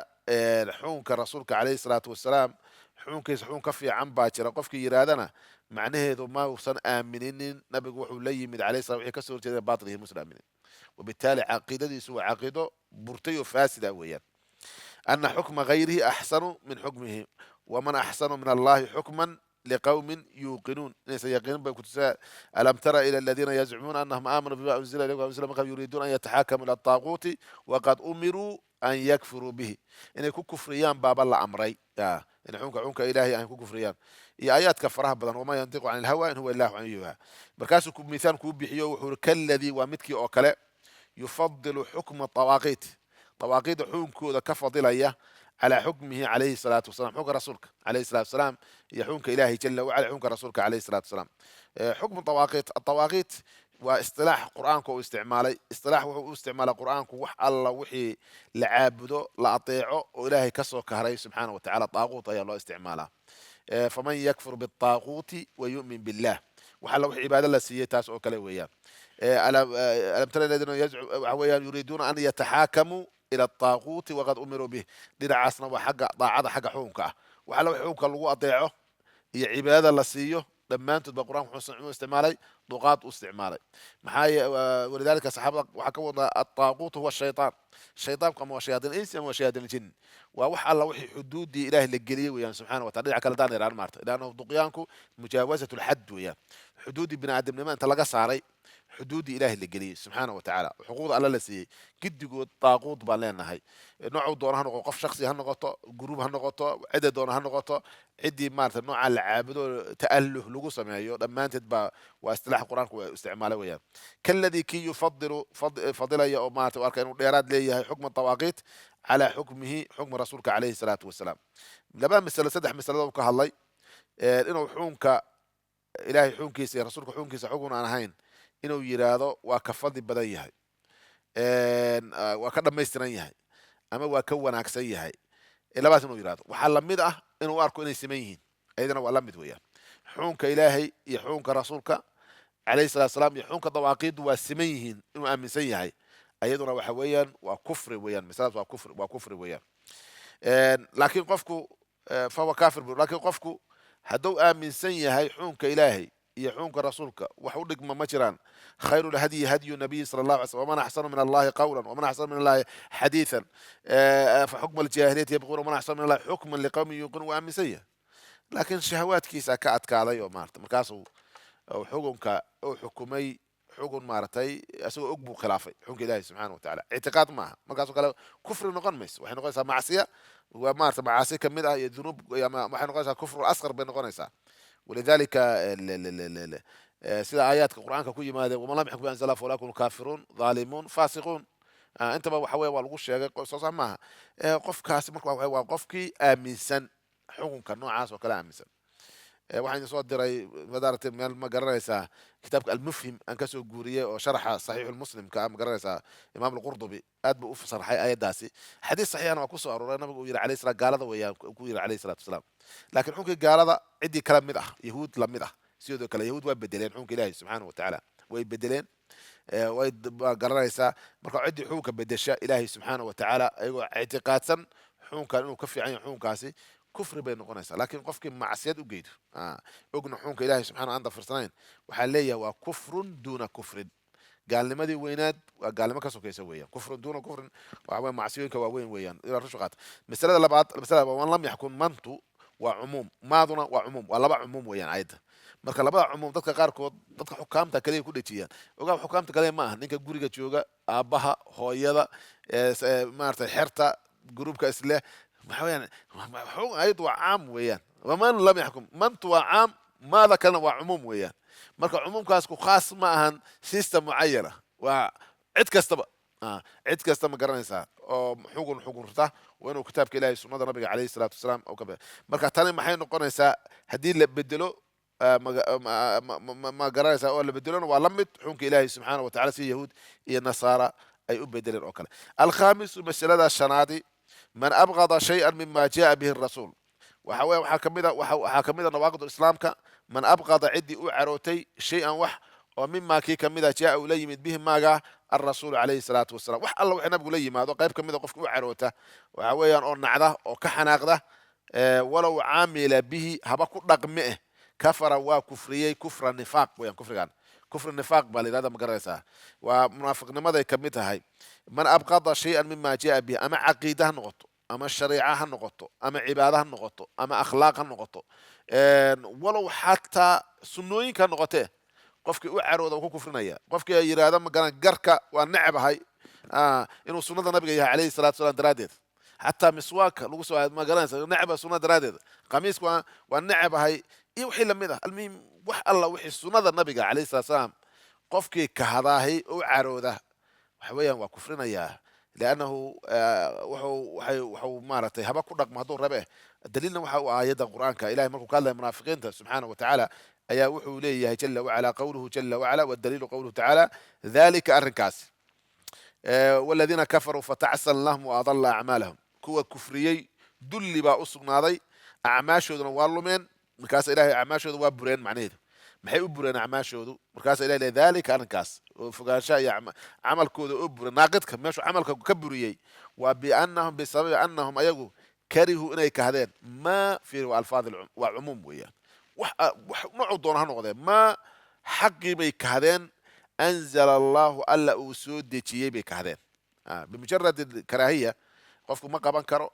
xukunka rasuulka calayhi salaatu wasalaam xukunkiisa xukun ka fiican baa jira qofkii yiraahdana macnaheedu ma uusan aamininin nabigu wuxuu la yimid calayhi salaam wixii ka soo horjeeda baatil yihiin musan aaminin وبالتالي عقيدتي waa caqiido burtay oo faasida weeyaan أن حكم غيره أحسن من حكمه ومن أحسن من الله حكما لقوم يوقنون ليس يقينون بكتساء ألم ترى إلى الذين يزعمون أنهم آمنوا بما أنزل إليكم وأنزل من قبل يريدون أن يتحاكموا إلى الطاغوت وقد أمروا أن يكفروا به إن يكون كفريان باب الله أمري إن حكمك إلهي أن يكون كفريان هي آيات كفرها بدن وما ينطق عن الهوى إن هو الله عن يوها بركاسكم مثال كوب بحيو وحور كالذي ومتكي أوكلا يفضل حكم الطواغيت طواغيت حكمك كفضلية على حكمه عليه الصلاة والسلام حكم رسولك عليه الصلاة والسلام يحكمك إلهي جل وعلا حكم رسولك عليه الصلاة والسلام حكم الطواغيت واصطلاح قرآنك واستعماله اصطلاح واستعمال قرآنك وح الله وحي لعابده لا أطيعه وإلهي كسر كهري سبحانه وتعالى طاغوت يا الله استعماله فمن يكفر بالطاغوت ويؤمن بالله وحل وحي عباد الله سيتاس أو كلا وياه ألم ترى الذين يريدون أن يتحاكموا إلى الطاغوت وقد أمروا به دينعاسنا وحق ضاعة حق حكمك وحلو حكمك لو أطيعه هي عبادة الله سيه لما أنت بالقرآن حسن استعمالي ضغاط استعمالي محاي ولذلك الصحابة وحكوا الطاغوت هو الشيطان الشيطان كما هو شياطين الإنس وهو شياطين الجن ووح الله وحي حدود إله الجلي ويان سبحانه وتعالى على دان إيران مارت لأنه ضقيانكو مجاوزة الحد ويان حدود ابن آدم لما أنت لقى صاري حدود إله الجلي سبحانه وتعالى حقوق الله لسي قد يقول طاغوت بالنا هاي نوع دونها نقطة شخصي هالنقطة جروب هالنقطة عدة دونها هالنقطة عدي مارت نوع العابد تأله لقو سمعيه لما أنت تبى واستلاح القرآن واستعماله وياه كالذي كي يفضل فضيلة يا مارت وأركان يراد لي حكم الطواغيت على حكمه حكم رسولك عليه الصلاة والسلام لما مثل سدح مثل ذوك هالله إنه حكمك إلهي حكمك رسولك حكمك حكم أنا هين إنه يراده وكفضل بديه وكذا ما يستنيه أما وكون عكسيه إلا بس إنه يراده وحل مدة إنه أركو إنه يسميهن أيضا ولا مدويا حكمك إلهي يحكمك رسولك عليه الصلاة والسلام يحكمك ضواقيد وسميهن إنه أمن سيهاي أيضا وحويا وكفر ويا مثال وكفر ويا لكن قفكو فهو كافر لكن قفكو هدو آمن سيهاي حكمك إلهي يحونك رسولك وحولك ما مجران خير الهدي هدي النبي صلى الله عليه وسلم ومن أحسن من الله قولا ومن أحسن من الله حديثا فحكم الجاهلية يبغون ومن أحسن من الله حكما لقوم يوقنون وأمن سيء لكن شهوات كيسا كأتك علي ومارت مركاسو أو حكمك أو حكمي حكم مارتي أسوء أقبو خلافي حكم الله سبحانه وتعالى اعتقاد معها مركاسو قالوا كفر نقنمس وحين نقولها معصية ومارت معاصي كمدها الذنوب ما حين نقولها كفر أصغر بين نقنسها ولذلك سيدا آيات القرآن كوي ماذا وما لم يحكم بأنزل الله فأولئك هم الكافرون ظالمون فاسقون أنت ما حوي والغش يا قصص معها قف كاسمك وقفكي آمنسن حكم كنوع عاس وكلام آمنسن واحد يصدر مدارة ما قررها كتاب المفهم أنكسو الجورية وشرح صحيح المسلم كأم قررها إمام القرطبي أدب أوف صرح آية داسي حديث صحيح أنا وكسو أرونا بقول عليه الصلاة قال هذا ويا بقول عليه الصلاة والسلام لكن حكي قال هذا عندي كلام مدح يهود لم مدح سيدو كلا يهود ويبدلين حكي الله سبحانه وتعالى ويبدلين ويد قررها مركو عندي حكي بدشاء إلهي سبحانه وتعالى أيوة اعتقاد سن حكي إنه كفي عين حكي كاسي كفر بين قناصة لكن قفك معصية وجيد أجن حونك إلهي سبحانه عنده فرسانين وحلية وكفر دون كفر قال لما دي ويناد وقال لما كسو كيسويا كفر دون كفر وعوين معصية كواوين ويان إلى رشقات مثلا لبعض مثلا ومن لم يحكم منتو وعموم ماضنا وعموم ولا عموم ويان عيدا marka labada cumuum dadka qaarkood dadka xukaamta kaliya ku dhajiyaan ogaa xukaamta kaliya ma aha ninka guriga jooga aabaha hooyada maartay xerta gruubka isle waxa weeyaan ayadu waa caam weeyaan waman lam yaxkum mantu waa caam maada kalena waa cumuum weeyaan marka cumuumkaas ku khaas ma ahan system mucayana waa cid kastaba cid kasta ma garanaysaa oo xukunta waa inuu kitaabka ilaahay sunnada nabiga calayhi salaatu wasalaam oo ka marka tani maxay noqonaysaa haddii la bedelo ما قرأنا ولا بدلون ولا مت حنك إلهي سبحانه وتعالى سي يهود إيه النصارى أي أبدلين أوكلا الخامس مسألة الشنادي من أبغض شيئا مما جاء به الرسول وحكمدا نواقض الإسلام من أبغض عدي أعروتي شيئا ومما كي كمدا جاء وليمد به ما جاء الرسول عليه الصلاة والسلام الله وحنا بقول لي ما هذا قيب كمدا قف أعروته وحويا أو نعده أو كحناقده ولو عامل به هبكو رقمه كفر وكفرية كفر النفاق ويان كفر النفاق بالي هذا مقرسها ومنافق ماذا يكمتها هاي من أبغض شيئا مما جاء به أما عقيدة نقطه أما الشريعة نقطه أما عبادة نقطه أما أخلاق نقطه ولو حتى سنوين كان نقطه قفك وعرض وكو كفرنا إياه قفك يراد ما كان جركة والنعب هاي إنه سنة النبي عليه الصلاة والسلام درادت حتى مسواك لو سوا ما قالنا نعب سنة درادت قميص والنعب هاي يوحي لمده المهم وح الله وحي السنة النبي عليه الصلاة والسلام قفك كهذاهي وعروده وحويا وكفرنا إياه لأنه وحو مارتي هبا كل ما هدور ربه الدليل وحو آيات القرآن كإله مركو قال المنافقين سبحانه وتعالى أيا وحو ليه جل وعلا قوله جل وعلا والدليل قوله تعالى ذلك الركاس والذين كفروا فتعسل لهم وأضل أعمالهم كوا كفريي دل با أصغنا ذي أعماشودنا والله markaas ilaahay acmaashooda waa bureen macnaheedu maxay u bureen acmaashoodu markaas ilaahay daalika arrinkaas oo fogaanshaha iyo camalkooda u buren naaqidka meeshu camalka ka buriyey waa biannahum bisababi annahum ayagu karihu inay kahdeen maa fi alfaad waa cumuum weeyaan wax noocu doona ha noqdee maa xaqii bay kahdeen anzala allahu alla uu soo dejiyey bay kahdeen bimujarad karaahiya qofku ma qaban karo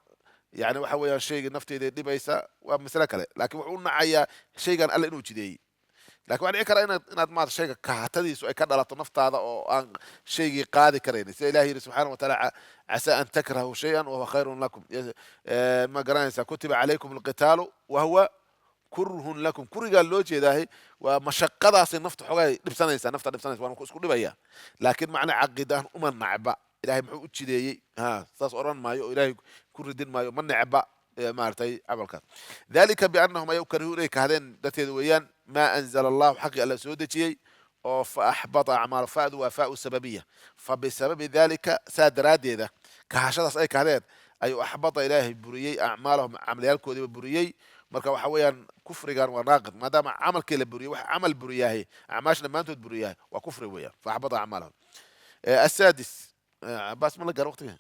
يعني waxa weeyaan shayga nafteeda dhibaysa waa mas'ala kale laakiin wuxuu nacayaa shaygan alla inuu jideeyay laakiin waxa dhici kara inaad maad shayga kahatadiisu ay ka dhalato naftaada oo aan shaygii qaadi karayn sida ilaahay subhanahu wa ta'ala asa an takrahu shay'an wa huwa khayrun lakum ma garanaysa kutiba alaykum alqitalu wa huwa kurhun lakum kuriga loo jeedahay waa mashaqadaas nafta xogay dhibsanaysa waan ku isku dhibaya laakiin macna aqidan uma nacba إلهي محو أجدي ساس أوران مايو إلهي كردين مايو من عبا مارتي عملك ذلك بأنهم يكرهون إليك هذين دتيدويان ما أنزل الله حق على سودتي فأحبط أعمال فاد وفاء السببية فبسبب ذلك سادراد ذا كهشاس أي كهذين أي أحبط إلهي بريي أعمالهم عمليال كودي بريي مركا وحويا كفر كان وناقض ما دام عمل كلا بريي عمل برياه أعماشنا ما أنتم برياه وكفر ويا فأحبط أعمالهم السادس بس ما لقى وقتها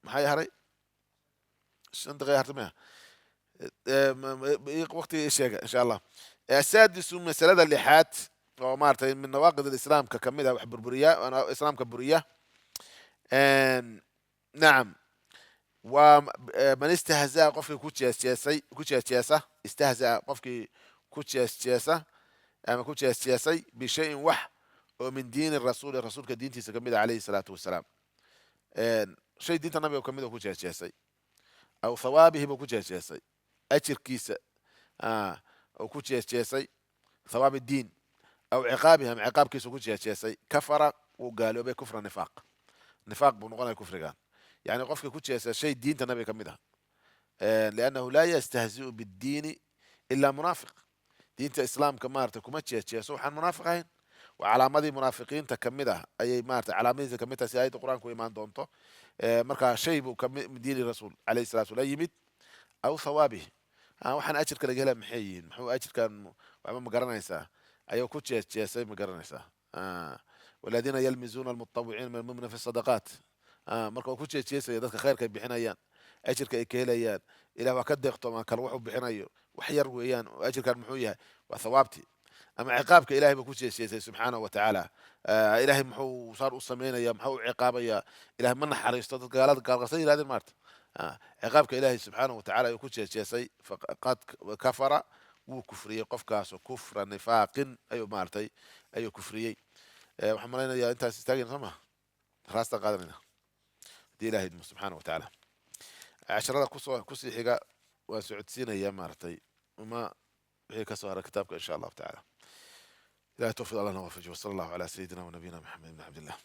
محي هري انت غيرت منها وقتي ايش ان شاء الله السادس مسألة اللحاد ومارت من نواقض الاسلام ككملها وحبر برية وانا اسلام كبرية نعم ومن استهزاء قفك كوتشي سياسة استهزاء قفك كوتشي سياسة يعني كوتشي سياسي بشيء ومن دين الرسول كدين تسكمل عليه الصلاة والسلام شيء دين النبي وكمله كوتشي سياسي أو ثوابه بكوتشي سياسي أجر كيسة أو كوتشي سياسي ثواب الدين أو عقابهم عقاب كيسة كوتشي سياسي كفر وقالوا بكفر نفاق بنقول كفر كان يعني قفك كوتشي سياسي شيء دين النبي كمله لأنه لا يستهزئ بالدين إلا منافق دين الإسلام كمارته كمتشي سياسي وحن منافقين وعلامات المنافقين تكملها أي مارت علامات تكملها في آية القرآن كويمان دونتو مركا شيء من دين الرسول عليه الصلاة والسلام يمد أو ثوابه وحن أجر كلا جلا محيين محو أجر كان وعمام مقرنا يسا أيو كوتشي سياسي مقرنا يسا والذين يلمزون المتطوعين من المؤمنين في الصدقات مركا كوتشي سياسي ذاتك خير كي بحنايان أجر كي كيلايان إلى وكد يخطو ما كان وحو بحنايو وحير ويان وأجر كان محويها وثوابتي أما عقابك إلهي بكوتشي سياسي سبحانه وتعالى إلهي محو صار أصمين يا محو عقاب يا إلهي من حريص قالت قال غسيل هذه المارت عقابك إلهي سبحانه وتعالى يكون شيء فقد كفر وكفرية قف كاسو كفر نفاق أيو مارتي أيو كفرية وحملنا يا أنت تستاجن سما خلاص تقادرنا دي إلهي سبحانه وتعالى عشرة كسي حاجة وسعود سينا يا مارتي وما هي كسوها كتابك إن شاء الله تعالى لا توفق الله وفجه وصلى الله على سيدنا ونبينا محمد بن عبد الله